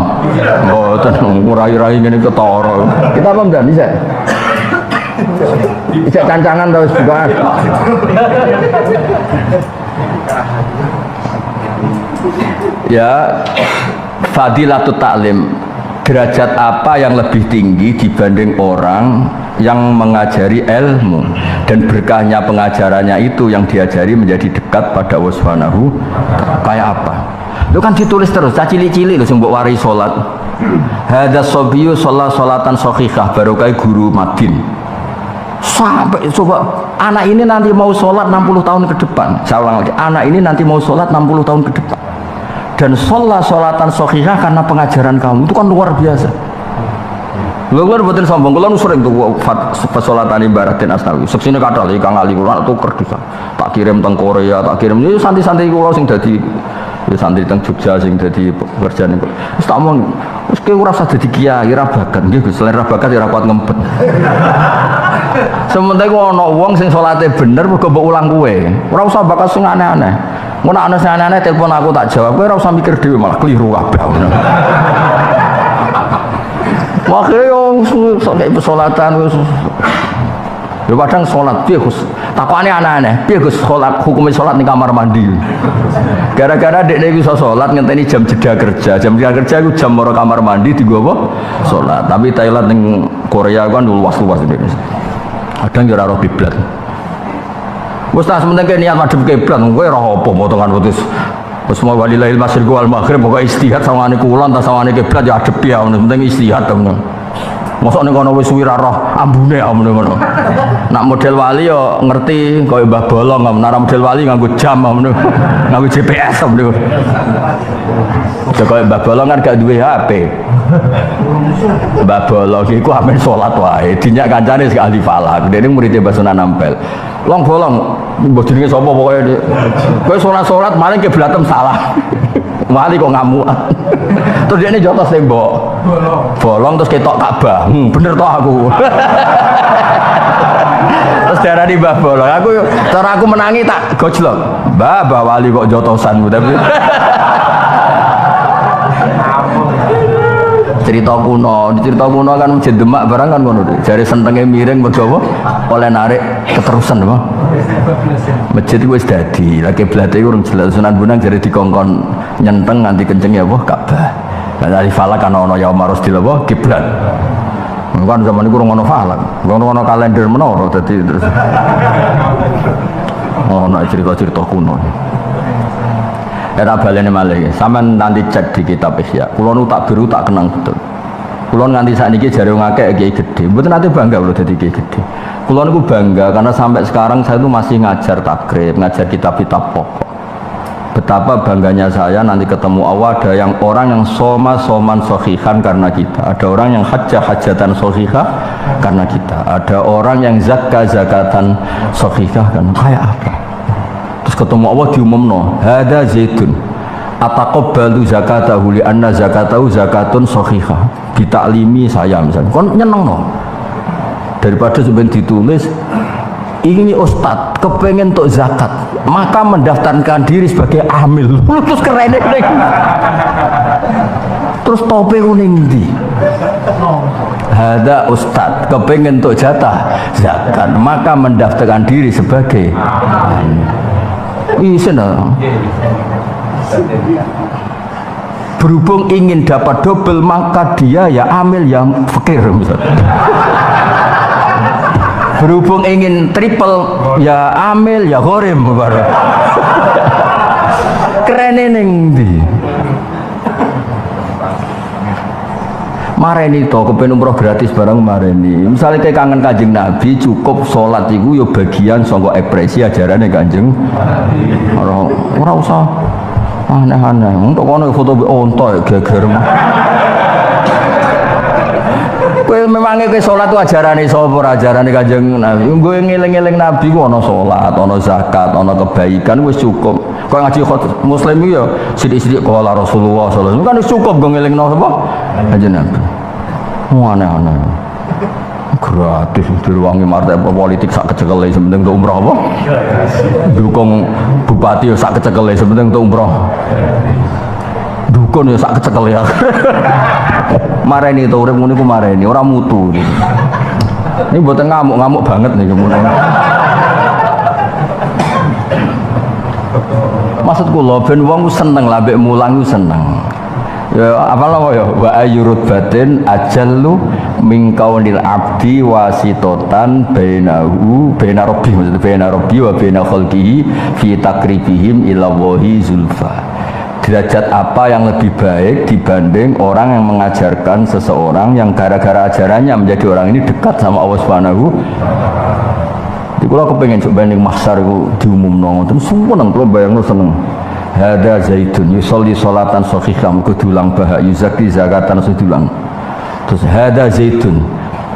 S1: mboten ngurai-rai ngene ketara kita apa ndak bisa bisa cancangan terus bukan ya fadilatut taklim derajat apa yang lebih tinggi dibanding orang yang mengajari ilmu dan berkahnya pengajarannya itu yang diajari menjadi dekat pada Allah Subhanahu kayak apa itu kan ditulis terus cili-cili lho sing mbok wari salat hadza sabiyyu sholatan shahihah barokah guru Madin sampai coba anak ini nanti mau sholat 60 tahun ke depan saya ulang lagi anak ini nanti mau sholat 60 tahun ke depan dan sholatan shahihah karena pengajaran kamu itu kan luar biasa. Lho kula mboten sombong, kula nu sering tuh sholatan ibaratin asnawi. Seksine kathah iki Kang Ali kula tuh kerdusan. Tak kirim teng Korea, tak kirim iki santai-santai kula sing dadi ya santri teng Jogja sing dadi pekerjaan niku. Wis tak omong, wis kowe ora usah dadi kiai ra bakat. Nggih Gus, selain ra bakat ya ora kuat ngempet. Sementara ana wong sing salate bener mergo mbok ulang kowe. Ora usah bakat sing aneh-aneh. Mun ana sing aneh-aneh telepon aku tak jawab, kowe ora usah mikir dhewe malah keliru kabeh. Akhirnya yo sampai pesolatan yo kadang sholat piye Gus takokane aneh-aneh piye Gus sholat hukumnya sholat di kamar mandi gara-gara dekne iso sholat ngenteni jam jeda kerja iku jam moro kamar mandi digo apa sholat tapi Thailand ning Korea kan luas-luas ini kadang yo ora roh kiblat wis tak sementing niat madhep kiblat kowe ora apa potongan putus wis mau walilahil masyriq wal maghrib pokoke istihad sawangane kulon ta sawangane kiblat ya adep ya penting istihad to mosok ning kono wis suwi ra roh ambune ngono nak model wali yo ngerti kaya Mbah Bolong nara model wali nganggo jam ngono nganggo GPS ngono kaya Mbah Bolong kan gak duwe HP Mbah Bolong iku amen salat wae dinyak kancane sing ahli falak dene murid Mbah Sunan Ampel long bolong mbok jenenge sapa pokoke kowe salat maling kiblatem salah wali kok ngamuk terus dia ini jotos tembok bolong terus ketok Ka'bah bener toh aku terus darah di Mbah Bolong aku cara aku menangi tak gojlok Mbah wali kok jotosan tapi cerita kuno kan masjid Demak barang kan ngono jari sentenge miring mergo oleh narik keterusan apa masjid itu wis dadi lagi blate urung jelas Sunan Bonang jari dikongkon nyenteng nganti kenceng ya apa Ka'bah lan ali falak kan ana ya marus di apa kiblat kan zaman iku urung ana falak ono kalender menara dadi terus ono cerita-cerita kuno. Era balene malih sampean nanti cek di kitab Ihya kula nu tak biru tak kenang betul kula nganti sakniki jare wong akeh kiai gedhe mboten nate bangga kula dadi kiai gedhe kula niku bangga karena sampai sekarang saya itu masih ngajar takrib ngajar kitab-kitab pokok betapa bangganya saya nanti ketemu Allah ada yang orang yang soman sohihan karena kita ada orang yang hajatan sohihah karena kita ada orang yang zakatan sohihah karena kayak apa terus ketemu Allah diumumno hada zaitun ataqabbalu zakatahu li anna zakatahu zakatun sahihah ditaklimi saya misalnya kon nyenengno daripada sebenarnya ditulis ini ustad kepengen untuk zakat, maka mendaftarkan diri sebagai amil. Terus keren nih. Terus tope kuning di. Ada ustad kepengen untuk jatah zakat, maka mendaftarkan diri sebagai amil. Isena. Berhubung ingin dapat double, maka dia ya amil yang fakir misalnya. Berhubung ingin triple, ya amil ya gharim. Keren ning ndi. Mareni to kepen umroh gratis barang mareni. Misalnya kayak kangen Kanjeng Nabi, cukup sholat iku yo bagian saka ekspresi ajarane Kanjeng. Ora usah aneh-aneh. Untuk kono foto onto geger. Kowe memangnya kowe salat ku ajarane sapa? Ajarane Kanjeng Nabi. Kowe ngeling-eling Nabi ku ana salat, ana zakat, ana kebaikan wis cukup. Kowe ngaji Muslim iki ya sithik-sithik kala Rasulullah sallallahu alaihi wasallam kan wis cukup go ngelingno sapa? Kanjeng Nabi. Aneh-aneh. Gratis diruangi martabat politik sak kecekele sementing untuk umroh apa? Dukung bupati ya sak kecekele sementing untuk umroh. Dukun ya sak kecekel ya. Mareni to urip ngene ku mareni, ora mutu. Ini mboten ngamuk-ngamuk banget nih kemudian. Maksud kula ben wong seneng lah mbek mulang ku seneng. Ya apalah ya wa ayyurut batin ajallu min kaunil abdi wasitotan bainahu baina rabbi maksud baina rabbi wa baina khalqihi fi takribihim ila wahi zulfa. Derajat apa yang lebih baik dibanding orang yang mengajarkan seseorang yang gara-gara ajarannya menjadi orang ini dekat sama Allah Subhanahu. Jadi kalau aku pengen coba ning mahsyar iku diumumno ngoten seneng kula bayangno seneng. Hada zaitun yusolli sholatan sahihah kudulang bahak yuzaki zakatan sedulang. Terus hada zaitun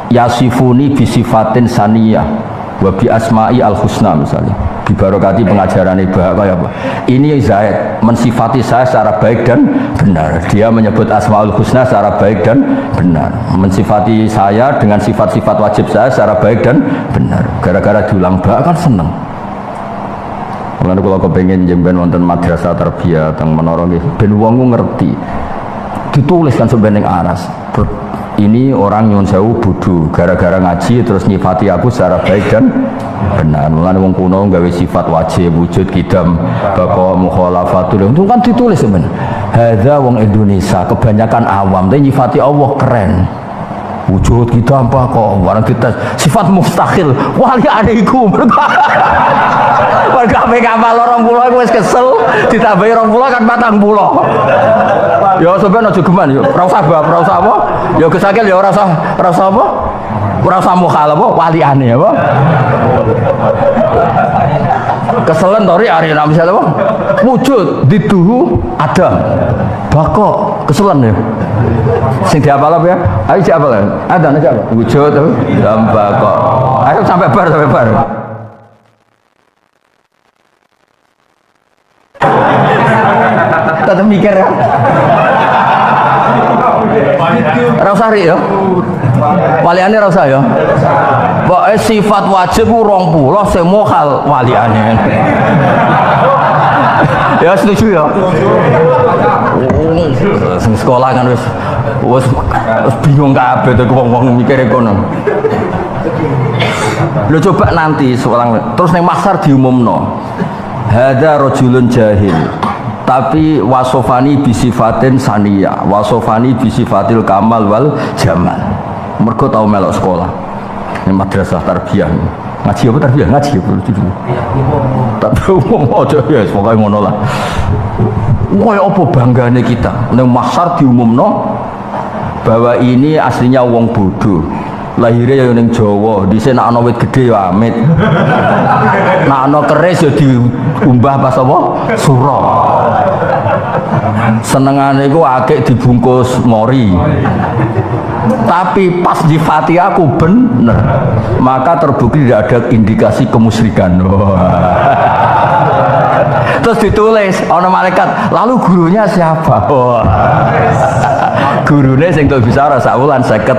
S1: yasifuni bisifatin saniyah wa bi asma'i al husna misalnya. Dibarokati pengajaran bahak kaya apa? Ini Zaid mensifati saya secara baik dan benar. Dia menyebut asmaul husna secara baik dan benar. Mensifati saya dengan sifat-sifat wajib saya secara baik dan benar. Gara-gara diulang bahak kan seneng. Mulane kula kepengin jemben wonten madrasah tarbiyah teng menara nggih ben wong ngerti. Ditulis kan sebeneng aras. Ini orang nyuwun sewu bodho gara-gara ngaji terus nyifati aku secara baik dan benar. Mulane wong kuno gawe sifat wajib wujud kidam baqa mukhalafatul itu kan ditulis sebenarnya. Hadza wong Indonesia kebanyakan awam tapi nyifati Allah keren. Wujud kita apa kok barang kita sifat mustahil wali adikku warga kapal 20 aku wis kesel ditambahi 20 kan 40 ya sampeyan aja geman ya ora usah bab ora usah apa ya kesakil ya ora usah apa ora usah mukhal apa waliane apa keselen tori ari nek misale apa wujud diduhu Adam bakok keselen ya sing dihafal apa ya ayo siapa lah ada nek apa wujud dan bakok ayo sampai bar tetap mikir ya rasa ri ya waliane rasa ya pokoknya sifat wajib 20 sing mukhal waliane ya setuju ya sing sekolah kan wis bingung kabeh to wong-wong mikire kono lho coba nanti seorang terus ning mahsyar diumumno hadza rajulun jahil tapi wasofani bisifatin saniyah wasofani bisifatil kamal wal jamal mergo tau melok sekolah ini madrasah tarbiyah ngaji apa tarbiyah ngaji apa tapi umum aja ya pokoknya ngono lah kaya apa banggane kita nang mahsyar diumumno bahwa ini aslinya wong bodoh lahirnya ya ning Jawa dhisik nek ana wit gedhe ya amit nek ana keris ya diumbah pas apa sura senengane iku akeh dibungkus mori tapi pas di Fatihah aku bener maka terbukti tidak ada indikasi kemusyrikan terus ditulis ana malaikat lalu gurunya siapa gurunya sing tuh bisa rasa wulan 50.000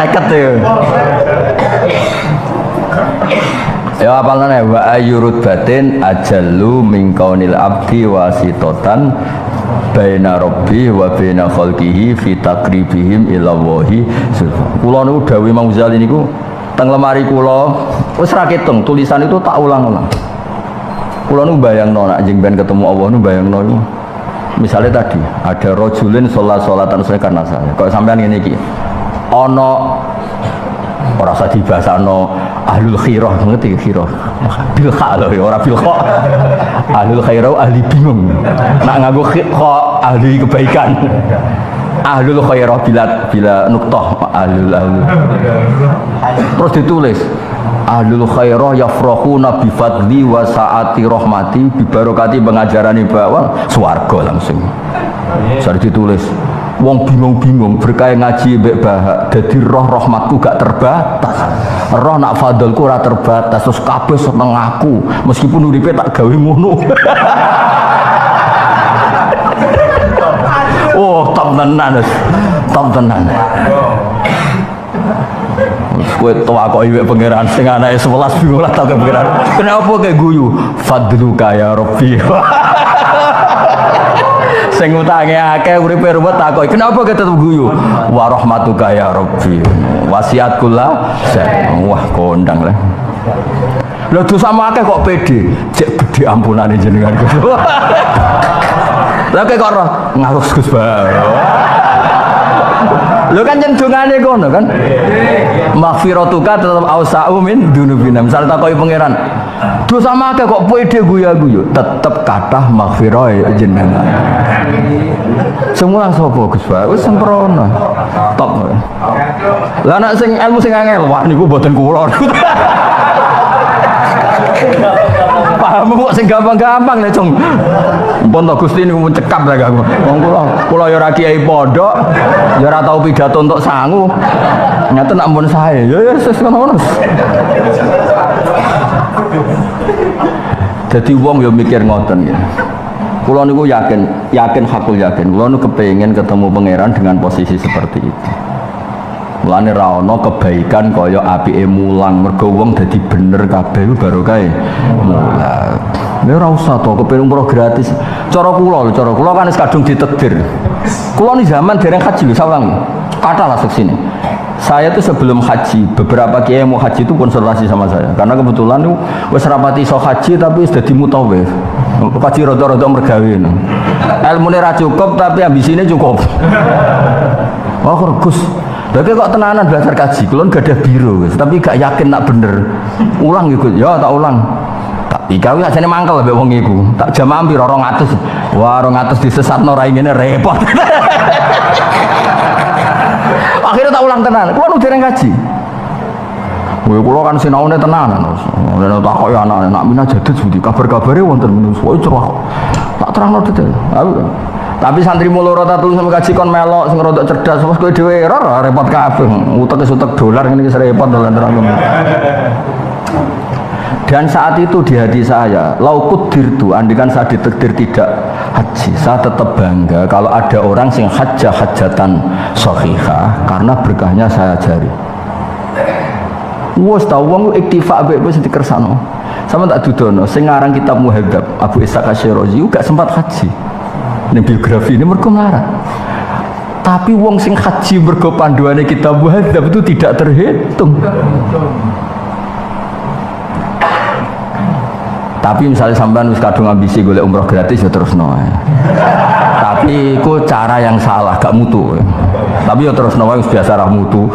S1: 50 ya. Ya apalane wa ayyurud batin ajallu min kaunil abdi wasitotan baina rabbi wa baina khalqihi fi taqribihim ila wahi. Kula niku dawuh Imam Ghazali niku teng lemari kula wis ra ketung tulisan itu tak ulang-ulang. Kula niku bayangno nek anjing ben ketemu Allah niku bayangno niku. Misalnya tadi ada rojulin salatan karena saya. Kok sampean ngene iki. Ana ora usah dibasano ahlul khairah, ngerti khairah. Bil kha lho ora bil kha. Ahlul khairah ahli bingung. Nak nganggo kha ahli kebaikan. Ahlul khairah bila nuktah ahlul. Terus ditulis ahlul khairah yafrahuna bi fadli wa saati rahmati bi barokati pengajarane bawah swarga langsung. Sare ditulis wong bingung-bingung berkah ngaji mbek bahak dadi roh rahmatku gak terbatas. Roh nak fadlku ora terbatas terus kabeh seneng aku meskipun uripe tak gawe ngono. Oh, top tenan. Top tenan. Kowe kok iwek pangeran sing anake 11 bingung lah tak pangeran. Kenapa kayak guyu? Fadluka ya Rabbi. Sing utange akeh uripe ruwet takoki kenapa kita tetep guyu wa rahmatuka ya rabbi wasiat kula wah kondang lah lho dosa akeh kok pede cek gede ampunane jenengan lha kok ora ngarus Gus Ba lho kan jendungane kono kan maghfiratuka tetep ausa'u min dunubina misal takoki pangeran dosa akeh kok pede guyu-guyu tetep kathah maghfirah jenengan semua sapa Gus Ba wis sempurna top lah nek sing ilmu sing angel wah niku mboten kula paham kok sing gampang-gampang lho cung pun to Gusti niku mencekap lah aku wong kula ya ora kiai pondok ya ora tau pidato entuk sangu nyata nak ampun sae ya wis ngono jadi wong ya mikir ngoten ya. Kula niku yakin hakul yakin. Kula niku kepengin ketemu pangeran dengan posisi seperti itu. Mulane ra ono kebaikan kaya apike mulang mergo wong dadi bener kabeh ku barokah mulang. Ya ora usah to kepengin umroh gratis. Cara kula kan wis kadung ditakdir. Kula ni zaman dereng haji lho sawang. Kathah lah seksine. Saya tuh sebelum haji, beberapa kiai mau haji itu konsultasi sama saya. Karena kebetulan tuh wis rapati iso haji tapi sudah dimutawif. Haji rada-rada mergawe. Ilmune ra cukup tapi ambisine cukup. Oh, Gus. Lagi kok tenanan belajar kaji, kulon gak ada biro, tapi gak yakin nak bener. Ulang gitu, ya tak ulang. Tapi kau aja nih mangkel be wong iku. Tak jam hampir 200. Wah 200 disesatno ra ngene repot. Akhirnya tak ulang tenan. Kulo nu dereng kaji. Kowe kulo kan sinaune tenanan. Ora tak kok ya anak nak mina jadid budi kabar-kabare wonten menus wae cerah. Tak terangno detail. Tapi santri muloro tak tulung sama kaji kon melok sing rodok cerdas wis kowe dhewe ora repot kabeh. Utek dolar ngene iki repot dalan terang. Dan saat itu di hati saya, laukut dirtu, andikan saya ditakdir tidak haji, saya tetap bangga kalau ada orang sing hajatan sahihah karena berkahnya saya ajari. Wes tau wong iktifa mbek wis dikersano. Sama tak dudono, sing ngarang kitab Muhadzab Abu Ishaq Asy-Syirazi gak sempat haji. Ini biografi ini mergo ngarang. Tapi wong sing haji mergo panduane kitab Muhadzab itu tidak terhitung. Tapi misalnya sampean wis kadung ambisi golek umroh gratis ya terus no. Tapi itu cara yang salah, gak mutu. Tapi ya terus no wis biasa ra mutu.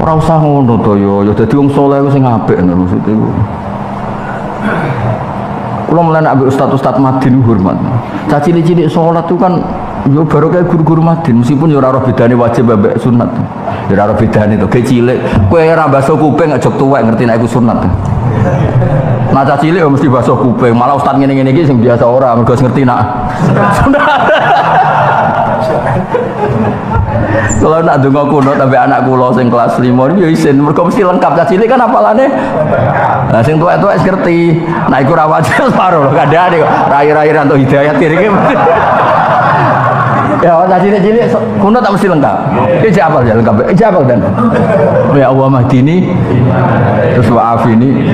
S1: Ora usah ngono to yo dadi wong saleh sing apik maksud iku. Kula mulane ambek ustaz-ustaz Madin hormat. Cah cilik-cilik salat itu kan yo baru kayak guru-guru Madin meskipun yo ora roh bedane wajib ambek sunat. Ya ora bedane to, ge cilik. Kowe ora baso kuping aja tuwek ngerti nek iku sunat. Nah cah cilik yo mesti baso kuping, malah ustaz ngene-ngene iki sing biasa ora mergo ngerti nak sunat. Kalau nak donga kuno sampai anak kula sing kelas 5 yo isin mergo mesti lengkap cah cilik kan apalane. Lah sing tuwek-tuwek wis ngerti. Nah iku ra wajib karo lho kadane kok rai-rai rantuk hidayat iki. Ya, cilik-cilik kuno tak mesti lengkap. Iki apa ya lengkap? Iki apa dan? Ya Allah mahdini. Terus wa'afini.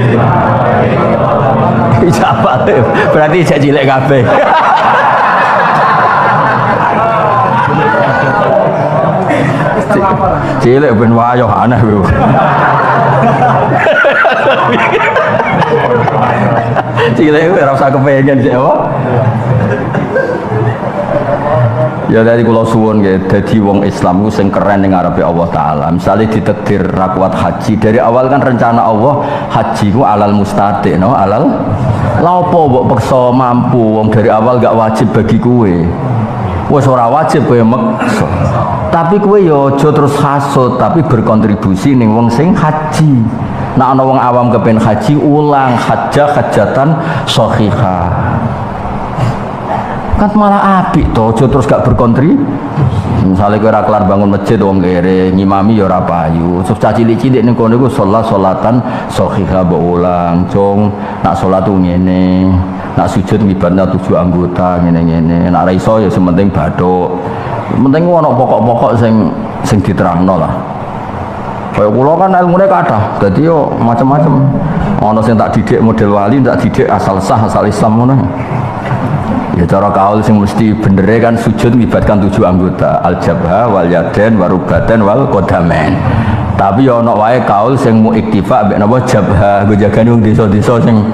S1: Iki apa? Berarti ijak cilik kabeh. Cilik ben wayo aneh lho. Cilik ora usah kepengen sik apa. Ya dari kula suwun nggih dadi wong Islam ku sing keren ning ngarepe Allah taala. Misale ditakdir ra kuat haji, dari awal kan rencana Allah haji ku alal mustati, no? Alal lha apa mbok peksa mampu wong dari awal gak wajib bagi kowe. Wis ora wajib kowe meksa. Tapi kowe ya aja terus hasud, tapi berkontribusi ning wong sing haji. Nah ana wong awam kepen haji ulang hajatan shahihah. Kan malah apik to, aja terus gak berkontribusi. Misalnya kowe ora kelar bangun masjid wong kere ngimami ya ora payu. Terus cilik-cilik ning kono iku salatan shahihah mbok ulang, cung. Nak salat ku ngene, nak sujud ngibatna 7 anggota ngene-ngene. Nak ra iso ya sementing bathuk. Penting ana pokok-pokok sing diterangno lah. Kaya kula kan ilmune kathah, dadi yo macam-macam. Ana sing tak didik model wali, tak didik asal sah, asal Islam ngono. Ya cara kaul sing mesti benere kan sujud nglibatkan 7 anggota, al-jabha wal yadain warubaten wal qadamain. Tapi ya ana wae kaul sing mu iktifa mbek napa jabha, nggo jagane wong desa-desa sing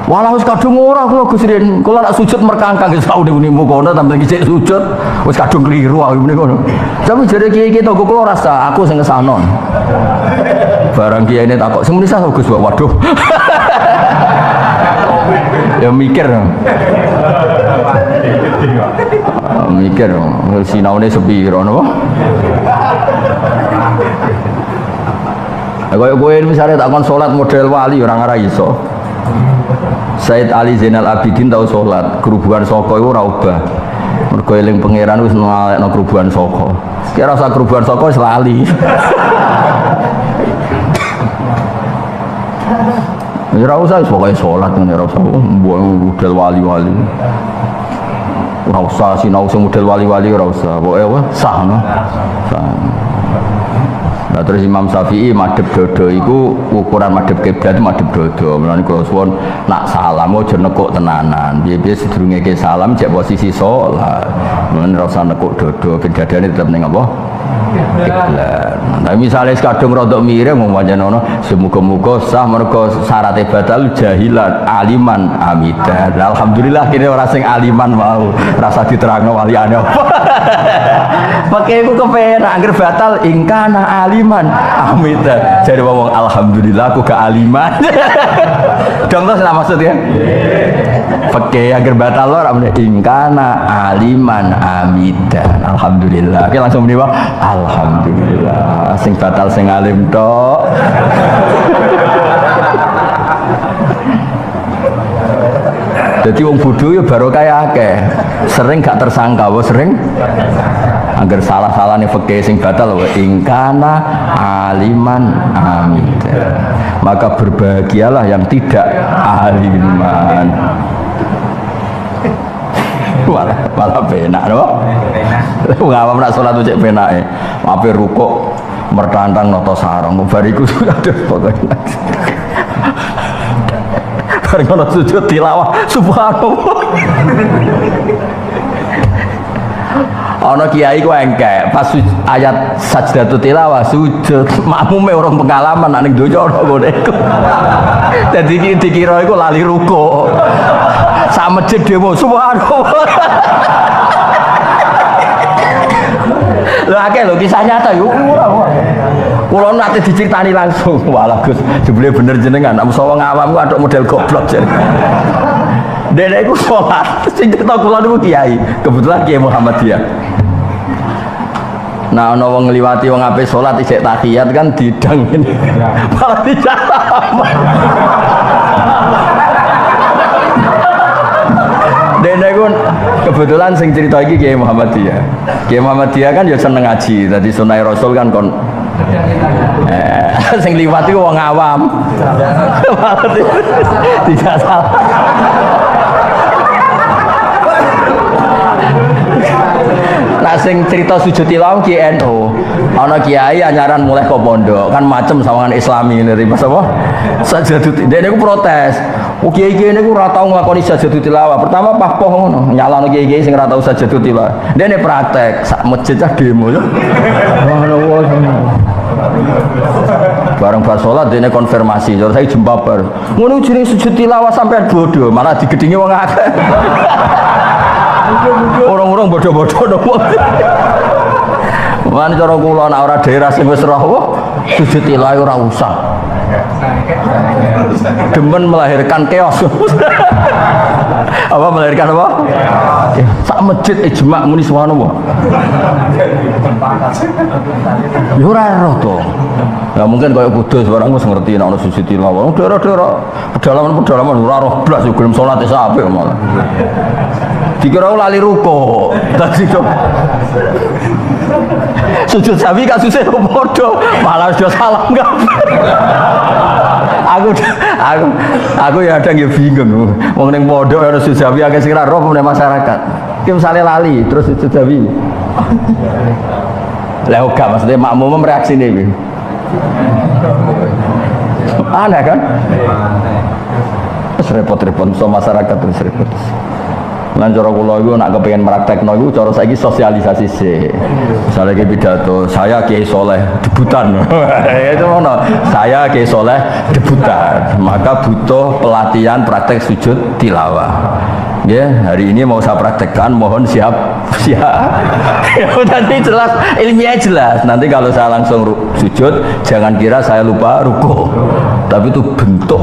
S1: walau wis kadung ora kula Gus Rin, kula nak sujud merkangkang wis tau niku kono sampe isih sujud wis kadung kliru aku mrene kono. Tapi jare kiai-kiai tonggo kula rasa aku sing kesanon. Barang kiai ini takok, sing muni sah Gus, waduh. Ya mikir. Mikir sinaune sepiro napa? Kaya kowe misale tak kon salat model wali ora ngara iso. Said Ali Zainal Abidin tau sholat kerubuhan soko itu ora ubah mergo eling pangeran wis ngalekno kerubuhan soko kira usah kerubuhan soko wis lali ora usah pokoke sholat ora usah model wali-wali ora usah sinau sing model wali-wali ora usah pokoke sah no sah. Nah, terus Imam Syafi'i madhep dodo iku ukuran madhep kiblat madhep dodo. Mulane kula suwun nak salam aja nekuk tenanan. Piye-piye sedurunge ke salam cek posisi salat. Mulane ora usah nekuk dodo, ben dadane tetep ning apa? Kiblat. Nah, misale kadung rodok mireng pancen ngono, semoga-moga sah mergo syarat batal jahilan aliman amidan. Alhamdulillah kene ora sing aliman mau, rasa diterangno waliane apa. Pakai aku kepenak angger batal ingkana aliman amidan. Jadi ngomong alhamdulillah aku gak aliman. Dong terus maksudnya. Pakai angger batal ora meneh ingkana aliman amidan. Alhamdulillah. Oke langsung muni alhamdulillah. Sing batal sing alim tok. Jadi wong bodho ya baru kaya akeh. Sering gak tersangka, sering angger salah-salah nih fikih sing batal wa ingkana aliman amidan. Maka berbahagialah yang tidak aliman. Malah penak no? Wong awam nak salat cek penake. Ape rukuk mertantang noto sarung bariku aduh pokoknya. Bareng ana sujud tilawah subhanallah. Ana kiai ku engkek pas ayat sajdatul tilawah sujud makmume orang pengalaman nek ning donya ana ngene iku. Dadi dikira iku lali rukuk. Sak masjid demo subhanallah. Lho akeh lho kisah nyata yo ora. Kula nate diceritani langsung. Walah Gus, jebule bener jenengan nek musawa ngawam ku atuk model goblok jare. Dene iku salat, sing cerita kula niku kiai, kebetulan Kiai Muhammadiyah. Nah, ana wong ngliwati wong ape salat isih tahiyat kan didang ini. Malah dicatat. Dene iku kebetulan sing cerita iki Kiai Muhammadiyah. Kiai Muhammadiyah kan ya seneng ngaji, dadi sunah Rasul kan kon sing liwat iku wong awam. Tidak salah. sing cerita sujud tilawah ki NU. Ana kiai anyaran mulai kok pondok, kan macem sawangan Islami ngene iki apa? Sajadut. Dene ku protes. Kiai-kiai niku ora tau nglakoni sajadut tilawah. Pertama pahpoh ngono, nyalano kiai-kiai sing ora tau sajadut tilawah. Dene praktek sak masjid cah demo yo. Bareng bar salat dene konfirmasi, terus saya jembabar. Ngono jenenge sujud tilawah sampean bodoh, malah digedingi wong akeh. Orang-orang bodoh-bodoh nopo. Lan cara kula nek ora daerah sing wis roh sujud tilawah ora usah. Demen melahirkan chaos. Apa melahirkan apa? Sak masjid ijma muni subhanallah. Yo ora roh to. Ya mungkin kaya kudus barang wis ngerti nek ana sujud tilawah. Daerah-daerah pedalaman ora roh blas yo gelem salat iso apik malah. Dikira lali ruko. Tadi to. Sujud sawi kasusnya bodoh, malah sudah salam kabeh. Aku ya ada yang bingung. Wong ning pondok ana sujud sawi akeh sing ora roh meneh masyarakat. Ki misale lali terus sujud sawi. Lah oga maksudnya makmum reaksine iki. Aneh kan? Terus repot-repot so masyarakat terus repot. Lan cara kula iku nek kepengin praktekno iku cara saiki sosialisasi sih. Misale iki pidato, saya Kiai Soleh debutan. Itu ngono. Saya Kiai Soleh debutan. Maka butuh pelatihan praktek sujud tilawah. Ya, hari ini mau saya praktekkan, mohon siap. Nanti jelas, ilmiah jelas. Nanti kalau saya langsung sujud, jangan kira saya lupa ruku. Tapi itu bentuk,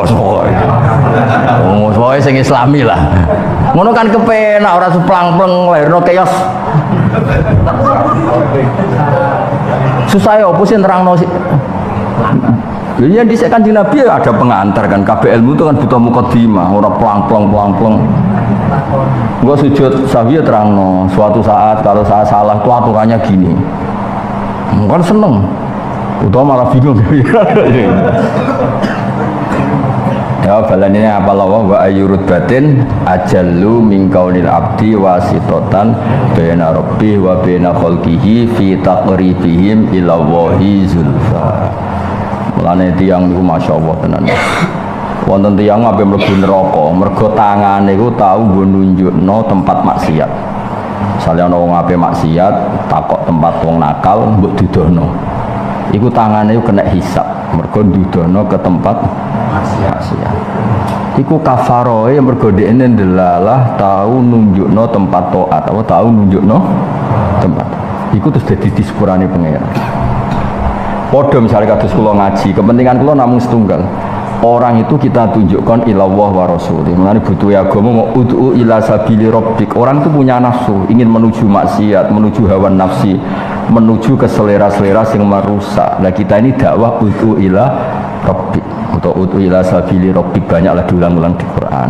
S1: soalnya sing Islami lah. Ngono kan kepenak ora seplang-pleng lairno keos. Susah ya opo sih nerangno sih. Iya disekan di Nabi ada pengantar kan, kabeh ilmu itu kan butuh mukadimah, ora plang-pleng. Gua sujud sahwi terangno, suatu saat kalau saya salah itu aturannya gini. Kan seneng. Udah malah bingung. Ya balan ini apa lawa wa ayyurut batin ajallu min kaunil abdi wasitotan baina rabbi wa baina khalqihi fi taqribihim ila wahi zulfa. Mulane tiyang niku masyaallah tenan. Wonten tiyang ape mlebu neraka mergo tangane niku tau nggo nunjukno tempat maksiat. Misale ana wong ape maksiat takok tempat wong nakal mbok dudono. Iku tangane iku kena hisab mergo dudono ke tempat maksiat. Iku kafaroe mergo dekne ndelalah tau nunjukno tempat taat apa tau nunjukno tempat. Iku terus dadi disepurane pangeran. Padha misalnya kados kula ngaji, kepentingan kula namung setunggal. Orang itu kita tunjukkan ilallah wa rasulih. Mulane butuh agama mau ud'u ila sabili rabbik. Orang itu punya nafsu, ingin menuju maksiat, menuju hawa nafsi, menuju ke selera-selera yang merusak. Nah kita ini dakwah ud'u ila rabbik atau ud'u ila sabili rabbik, banyaklah diulang-ulang di Quran.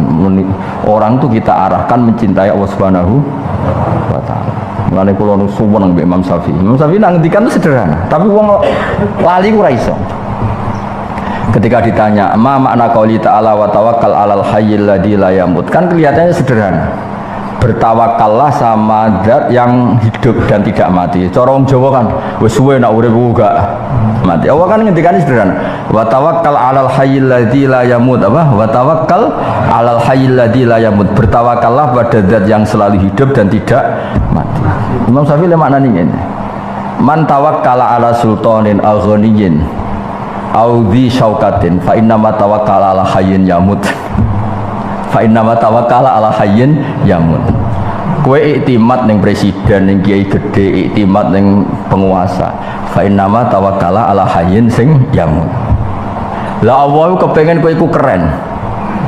S1: Orang itu kita arahkan mencintai Allah Subhanahu wa taala. Mulane kula nu suwun mbek Imam Syafi'i. Imam Syafi'i nang ngendikan itu sederhana, tapi wong lali ku ora iso. Ketika ditanya, "Ma makna qauli ta'ala wa tawakkal 'alal hayyil ladzi la yamut?" Kan kelihatannya sederhana. Bertawakallah sama zat yang hidup dan tidak mati. Cara wong Jawa kan wis suwe nak urip gak mati. Allah kan ngendikane sederhana. Wa tawakkal 'alal hayyil ladzi la yamut. Apa? Wa tawakkal 'alal hayyil ladzi la yamut. Bertawakallah pada zat yang selalu hidup dan tidak mati. Imam Syafi'i maknane ngene. Man tawakkala 'ala sultanin al-ghaniyyin au dzi syaukatin fa inna ma tawakkala 'ala hayyin yamut. Fa inna ma tawakkala 'ala hayyin yamut. Kowe iktimat ning presiden, ning kiai gede, iktimat ning penguasa. Fa inna ma tawakkala 'ala hayyin sing yamut. Lah Allah kepengen kowe iku keren.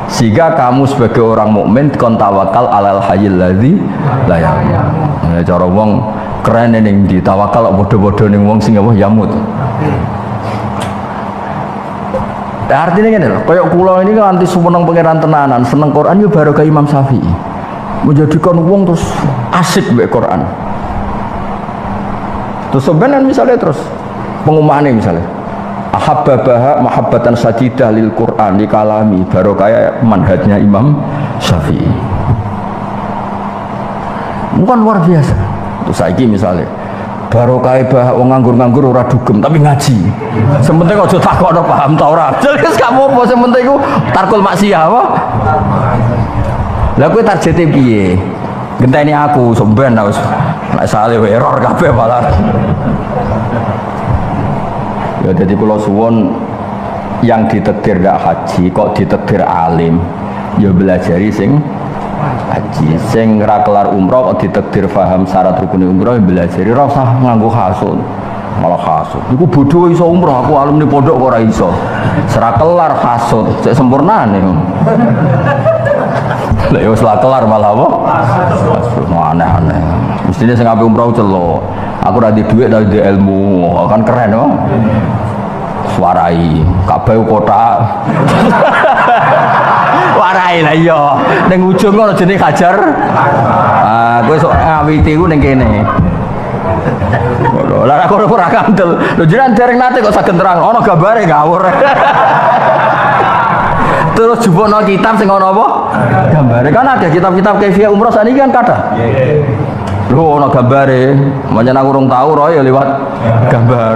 S1: Sehingga kamu sebagai orang mukmin kon tawakal 'alal hayyil ladzi la yamut. Nah, cara wong keren ning ditawakal bodoh-bodoh ning wong sing apa yamut. Artinya ngene lho, kaya kula ini kan anti sumeneng pangeran tenanan, seneng Quran yo barokah Imam Syafi'i. Menjadikan wong terus asik mbek Quran. Terus sebenarnya misalnya terus pengumumannya misalnya ahabbaha mahabbatan sadidah lil Quran di kalami barokah manhajnya Imam Syafi'i. Bukan luar biasa. Terus saiki misalnya barokah bah wong nganggur-nganggur ora dugem tapi ngaji. Sementing aja takokno paham ta ora. Jadi gak apa-apa sementing iku tarkul maksiyah apa. Lah kowe targete piye? Genteni aku somben wis nek sale error kabeh malah. Ya jadi kula suwun yang ditakdir gak haji kok ditakdir alim ya belajari sing haji sing ra kelar umroh kok ditakdir paham syarat rukun umroh ya belajari ora usah nganggo hasud malah hasud iku bodoh iso umroh aku alumni pondok kok ora iso sera kelar hasud sik sempurnane lha yo wis kelar malah apa hasud aneh-aneh mestine sing ape umroh celok aku ora di dhuwit ora di ilmu kan keren oh warai kabeh kotak warai lah iya ning ujung ngono jenenge Hajar kowe sok ngawiti ku ning kene lha aku ora kandel lho jenengan dereng nate kok saged terang ana gambare ngawur terus jupukno kitab sing ana apa gambare kan ada kitab-kitab kaifiah umroh saniki kan kathah lho ana gambare pancen aku urung tau roe ya liwat gambar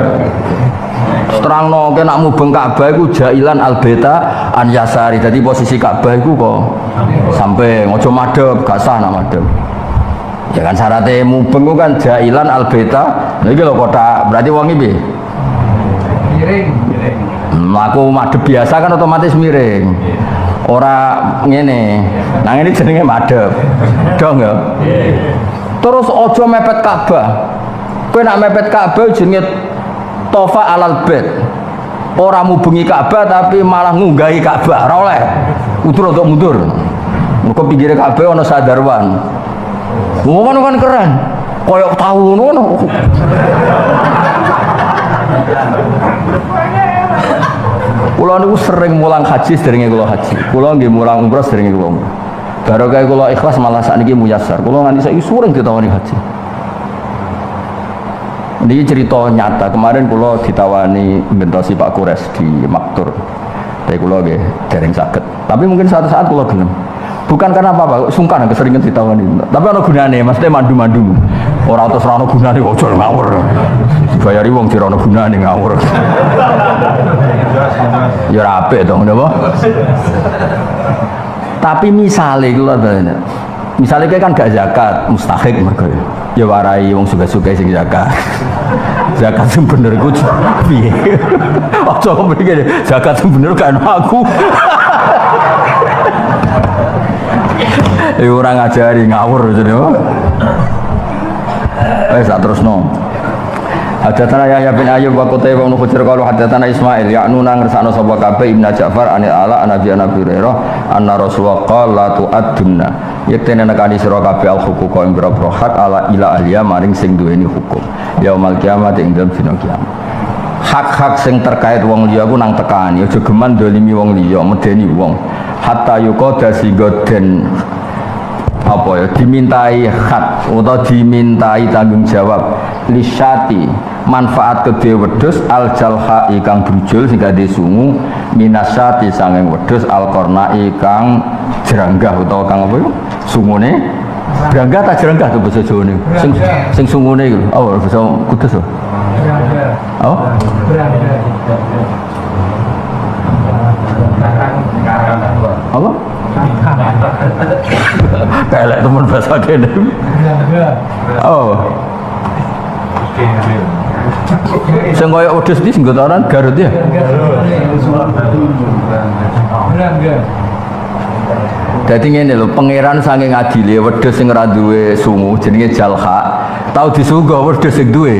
S1: terangno nek nak mubeng Ka'bah iku jailan albeta an yasari. Dadi posisi Ka'bah iku kok sampai aja madhep, gak sah nak madhep. Ya kan syaratnya mubeng ku kan jailan albeta. Lha iki lho kotak, berarti wong iki piye? Miring. Mlaku madhep biasa kan otomatis miring. Ora ngene. Nang ini jenenge madhep. Dong ya. Terus aja mepet Ka'bah. Kowe nak mepet Ka'bah jenenge tofa alal bait ora mubengi Ka'bah tapi malah ngunggahi Ka'bah ora oleh utur untuk mundur mergo pinggire Ka'bah ana sadarwan ngono kan keren koyok tahu ngono kula niku sering mulang haji sedherenge kula haji kula nggih mulang umroh sedherenge kula umroh barokah kula ikhlas malah sakniki muyassar kula nganti saiki suring ditawani haji. Ini cerita nyata, kemarin kulo ditawani bentosi Pak Kures di Maktur tapi kulo nggih dereng saged tapi mungkin suatu saat kulo gelem bukan karena apa-apa, sungkan keseringan ditawani tapi ana gunane, maksudnya mandu-mandu ora terus ora ana gunane ojo ngawur dibayari wong sira ana gunane ngawur ya ora apik to napa tapi misale kulo misalnya kayak kan gak zakat mustahik mereka ya warai wong suka-suka sing zakat zakat sing bener iku piye aja mriki zakat sing bener kan aku ora ngajari ngawur jenenge wis terusno Hadatana Yahya bin Ayyub wa Qutaibah bin Hujr qalu hadatana Ismail ya'nuna ngersano sapa kabeh Ibnu Ja'far anil ala Nabi Hurairah anna Rasulullah qala tu'addunna yektene nekani sira kabeh al huquqa ing boro hak ala ila ahliya maring sing duweni hukum yaumul kiamat ing dalem dina kiamat hak-hak sing terkait wong liya ku nang tekani aja geman dolimi wong liya medeni wong hatta yuqada sigoden apa ya dimintai hak atau dimintai tanggung jawab lisyati manfaat kedhe wedhus al jalha ikang brujul sing gade sungu minasyati sanging wedhus al qarnai kang jeranggah utawa kang apa sungune jeranggah ta jeranggah to basa Jawane sing sungune iku oh basa Kudus to oh apa kayak teman bahasa kene oh sing koyo wedhus iki sing gotoran Garut ya dadi ngene lho pangeran saking adile wedhus sing ora duwe sungu jenenge jalha tau disuguh wedhus sing duwe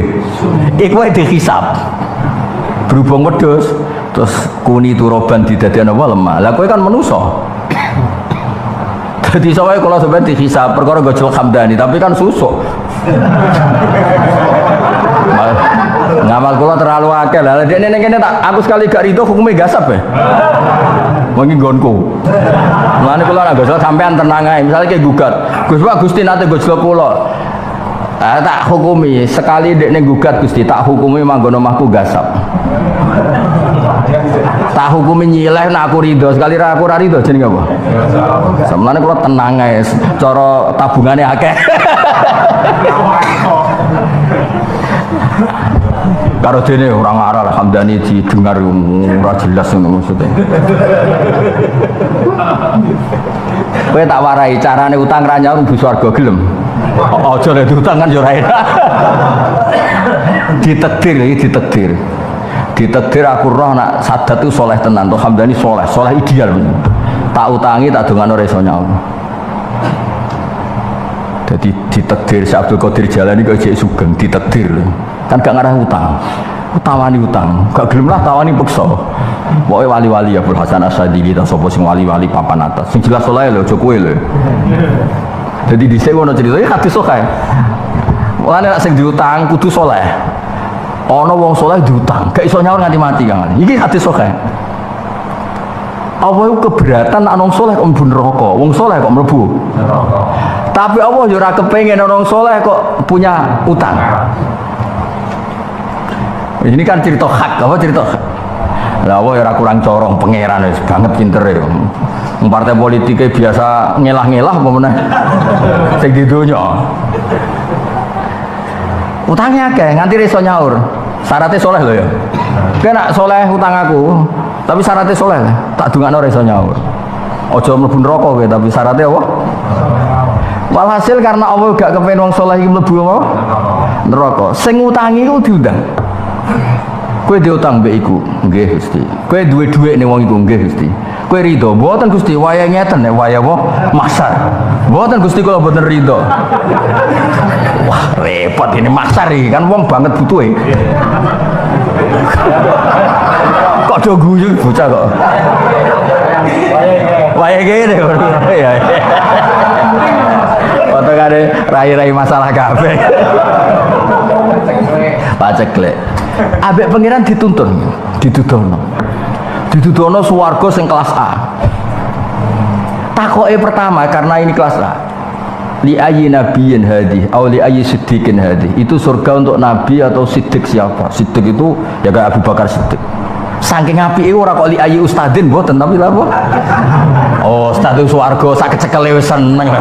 S1: iku wae dihisab berhubung wedhus terus kuni turoban didadekno apa lemah lah kowe kan manusa jadi soalnya kalau sebenarnya dihisab perkara gojol hamdani tapi kan susuk ngamal kula terlalu akeh lah dene ning kene tak aku sekali gak rido hukumnya gasap ya mungkin gonku mulane kula nek gojol sampean tenang ae misale kayak gugat Gus Pak Gusti nate gojol kula tak hukumi sekali dekne gugat Gusti tak hukumi manggon omahku gasap Tak hukumi nyileh nak aku ridho, sekali ra aku ra ridho jenenge apa? Semane kula tenang ae, cara tabungane akeh. Karo dene orang arah Hamdani didengar ora jelas ngono maksudnya. Kowe tak warai carane utang ra nyaur mlebu swarga gelem. Aja lek utang kan yo ora enak. Ditakdir iki ditakdir. Ditakdir aku roh nak Sadat itu soleh tenan, toh Hamdani soleh ideal. Tak utangi tak dongano ora iso nyaur. Jadi ditakdir Syekh Abdul Qadir Jalani kok jek sugeng ditakdir. Kan gak ngarah utang. Tawani utang, gak gelem lah tawani peksa. Pokoke wali-wali Abdul Hasan Asyadili ta sapa sing wali-wali papan atas. Sing jelas soleh lho, aja kowe lho. Jadi dhisik ono cerita iki hadis soleh. Mulane nek sing diutang kudu soleh. Ana wong soleh diutang, gak iso nyaur nganti mati Kang. Iki hadis soleh. Allah itu keberatan nek wong soleh kok mlebu neraka, wong soleh kok mlebu neraka. Tapi Allah yo ora kepengin wong soleh kok punya utang. Ini kan cerita hak, apa cerita hak? Lah Allah ya kurang corong pangeran wis banget pintere. Partai politiknya biasa ngelah-ngelah apa meneh. Sing di donya. Utangnya akeh nganti iso nyaur. Syaratnya soleh lho ya. Kowe nak soleh utang aku, tapi syaratnya soleh tak dungakno ora iso nyaur. Aja mlebu neraka kowe tapi syaratnya apa? Walhasil karena Allah gak kepen wong soleh iki mlebu apa? Neraka. Sing utangi ku diundang. Kowe diutang mbek iku, nggih Gusti. Kowe duwe dhuwit ning wong iku, nggih Gusti. Kowe rido, mboten Gusti, waya ngeten nek waya apa? Mahsyar. Mboten Gusti kula mboten rido. Wah, repot ini mahsyar iki, kan wong banget butuhe. Kok do guyu bocah kok. Waya ngene. Ya. Potongane rai-rai masalah kabeh. Paceklek. Ambek pangeran dituntun, didudono swarga sing kelas A. Takoke pertama karena ini kelas A. Li ayyi nabiyyin hadi, aw li ayyi siddiqin hadi. Itu surga untuk nabi atau siddiq siapa? Siddiq itu ya kayak Abu Bakar Siddiq. Saking apike ora kok li ayyi ustadin mboten tapi lha apa? Oh, ustad swarga sak kecekele wis seneng.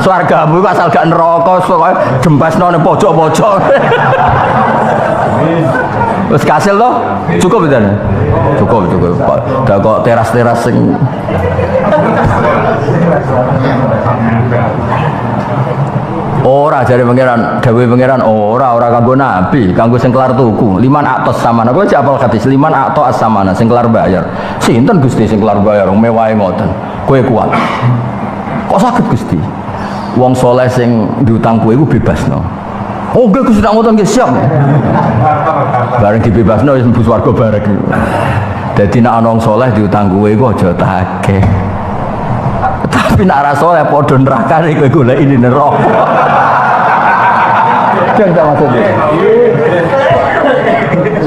S1: Swargamu asal gak neraka pokoke jembasno ning pojok-pojok. Wis kasil to? Cukup betul. Cukup. Dak kok teras-teras sing ora jare pangeran, dawuhe pangeran ora kanggo nabi, kanggo sing kelar tuku. Liman atos samana. Kowe cek apal hadis liman atos samana sing kelar bayar. Sinten Gusti sing kelar bayar mewahe ngoten. Kowe kuat. Kok sakit Gusti? Wong soleh sing diutang kowe iku bebasno. Oh nggih Gusti tak ngoten nggih siap. Bareng dibebasno wis mlebu swarga bareng. Dadi nek ana wong soleh diutang kowe iku aja takeh. Tapi nek ora soleh padha nerakane kowe goleki ning neraka. Jangan tak maksudnya.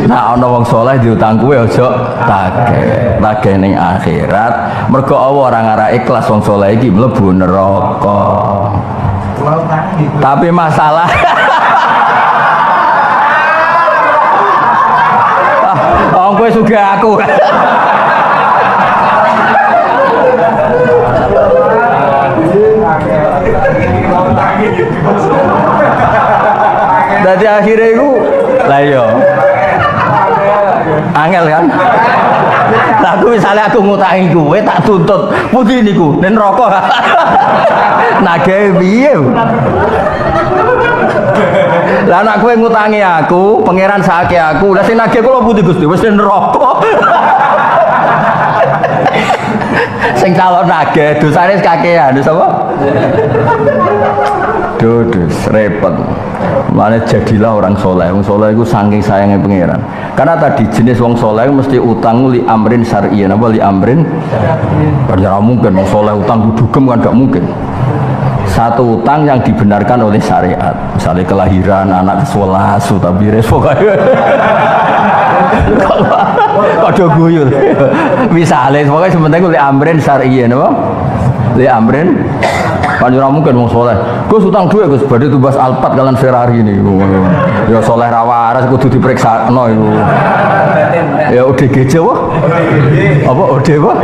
S1: Nah ana wong soleh diutang kowe aja takeh ning akhirat. Mergo Allah ora ngara ikhlas wong soleh iki mlebu neraka. Tapi masalah kowe sugih aku. Dadi akhirnya iku lah iya. Angel kan? Aku misalnya aku ngutangi kowe tak tuntut. Pundi niku? Ning neraka. Nagae piye? Lah anak kowe ngutangi aku, pangeran sakake aku. Lah sing nagih kula pundi Gusti? Wis ning neraka. Sing calon nagih dosane kakean, sapa? Dodus repot. Mulane jadilah orang soleh. Wong soleh itu saking sayangnya pangeran. Karena tadi jenis wong soleh mesti utang li amrin syar'iyyan, apa li amrin? Karena mungkin wong soleh utang dugem kan gak mungkin. Satu utang yang dibenarkan oleh syariat, misalnya kelahiran anak ke-11 tapi respo kaya kado guyul misalnya pokoknya sebenarnya li amrin syar'iyyan apa? Li amrin kan ora mungkin wong soleh Gus utang duit Gus badhe tumbas Alphard kalian Ferrari ini ya soleh ra waras kudu diperiksa iku Ya ODGJ wah. Apa OD wah?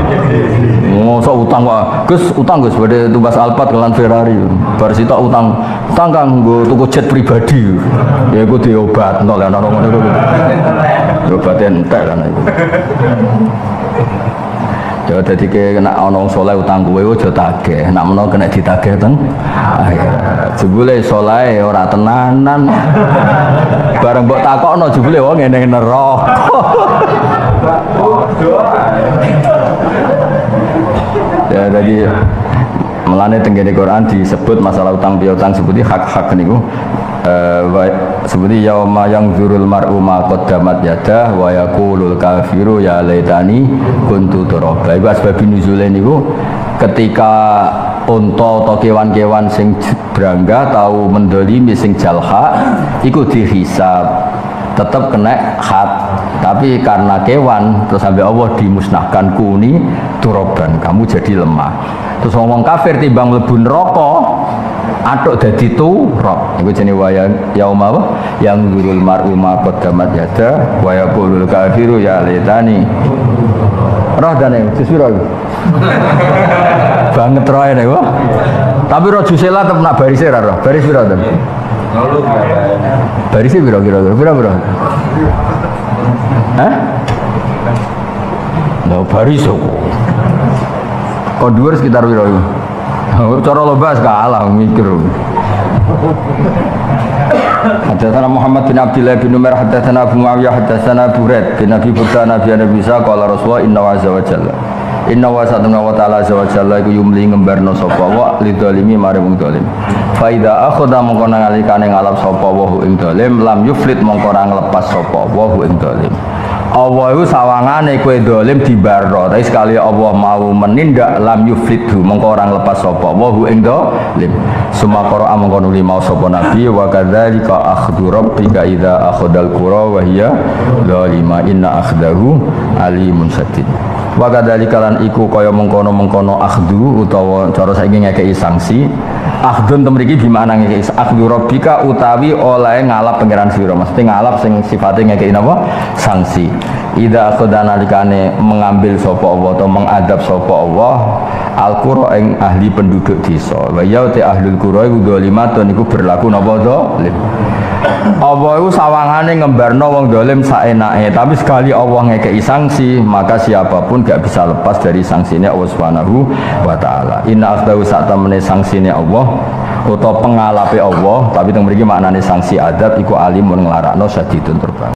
S1: Mosok utang kok. Gus utang Gus pada tumbas Alphard kelan Ferrari. Bar sitok utang kang nggo tuku jet pribadi. Ya iku diobatno lek ana ngono iku. Obat entek kan iku. Ya dadi kena ana wong saleh utang kowe aja tagih. Nek menawa kena ditagih teng jebule saleh ora tenanan. Bareng mbok takokno jebule wong ngene neraka. Ya tadi melane tenggene Quran disebut masalah utang piutang seperti hak-hak niku seperti yauma yanzurul mar'u ma qaddamat yadah wa yaqulul kafiru ya laitani kuntu turaba. Iku asbab nuzule niku ketika unta atau kewan-kewan sing brangga tau mendolimi sing jalha iku dihisab tetap kena hak, tapi karena kewan terus sampai Allah dimusnahkan kuni turoban, kamu jadi lemah. Terus ngomong kafir timbang mlebu neraka atuk dadi turab. Iku jenenge waya yauma apa yang zurul mar'u ma qaddamat yada wa yaqulul kafiru ya laitani. Roh dane sesira iku. Banget roe nek wae. Tapi roh jusela tetep nak barise ra roh. Baris pira to? Baris pira kira-kira? Hah? Lah baris kok. Kok dhuwur sekitar pira iku? Cara lomba kalah mikir. Hadatsana Muhammad bin Abdullah bin Umar hadatsana Abu Muawiyah hadatsana Buraid bin Abi Burda Nabi Isa qala Rasulullah inna wa azza wa jalla inna wa satuna wa ta'ala azza wa jalla iku yumli ngembarno sapa wa lidzalimi mare wong zalim fa idza akhadha mongko nalikane ngalap sapa wa ing zalim lam yuflit mongko ora nglepas sapa wa ing zalim. Allah itu sawangane kowe dolim dibarno, tapi sekali Allah mau menindak lam yuflidhu mengko orang lepas sapa wa ing dolim. Suma qara'a mengko nuli mau sapa nabi wa kadzalika akhdhu rabbika idza akhadal qura wa hiya zalima inna akhdahu alimun syadid. Wa kadzalika lan iku kaya mengkono-mengkono akhdhu utawa cara saiki ngekeki sanksi. Akhdun temriki bimana ngekeki akhdhu rabbika utawi oleh ngalap pangeran sira, mesti ngalap sing sifate ngekeki napa sanksi. Idza akhadana likane mengambil sapa Allah atau mengadab sapa Allah al-qura ing ahli penduduk desa. Wa ya te ahlul qura iku zalimatun iku berlaku napa zalim. Allah itu sawangane ngembarno wong zalim saenake, tapi sekali Allah ngekeki sanksi, maka siapapun gak bisa lepas dari sanksinya Allah Subhanahu wa taala. Inna akhdahu satamene sanksine Allah utawa pengalape Allah, tapi teng mriki maknane sanksi adab iku alimun nglarakno sadidun turban.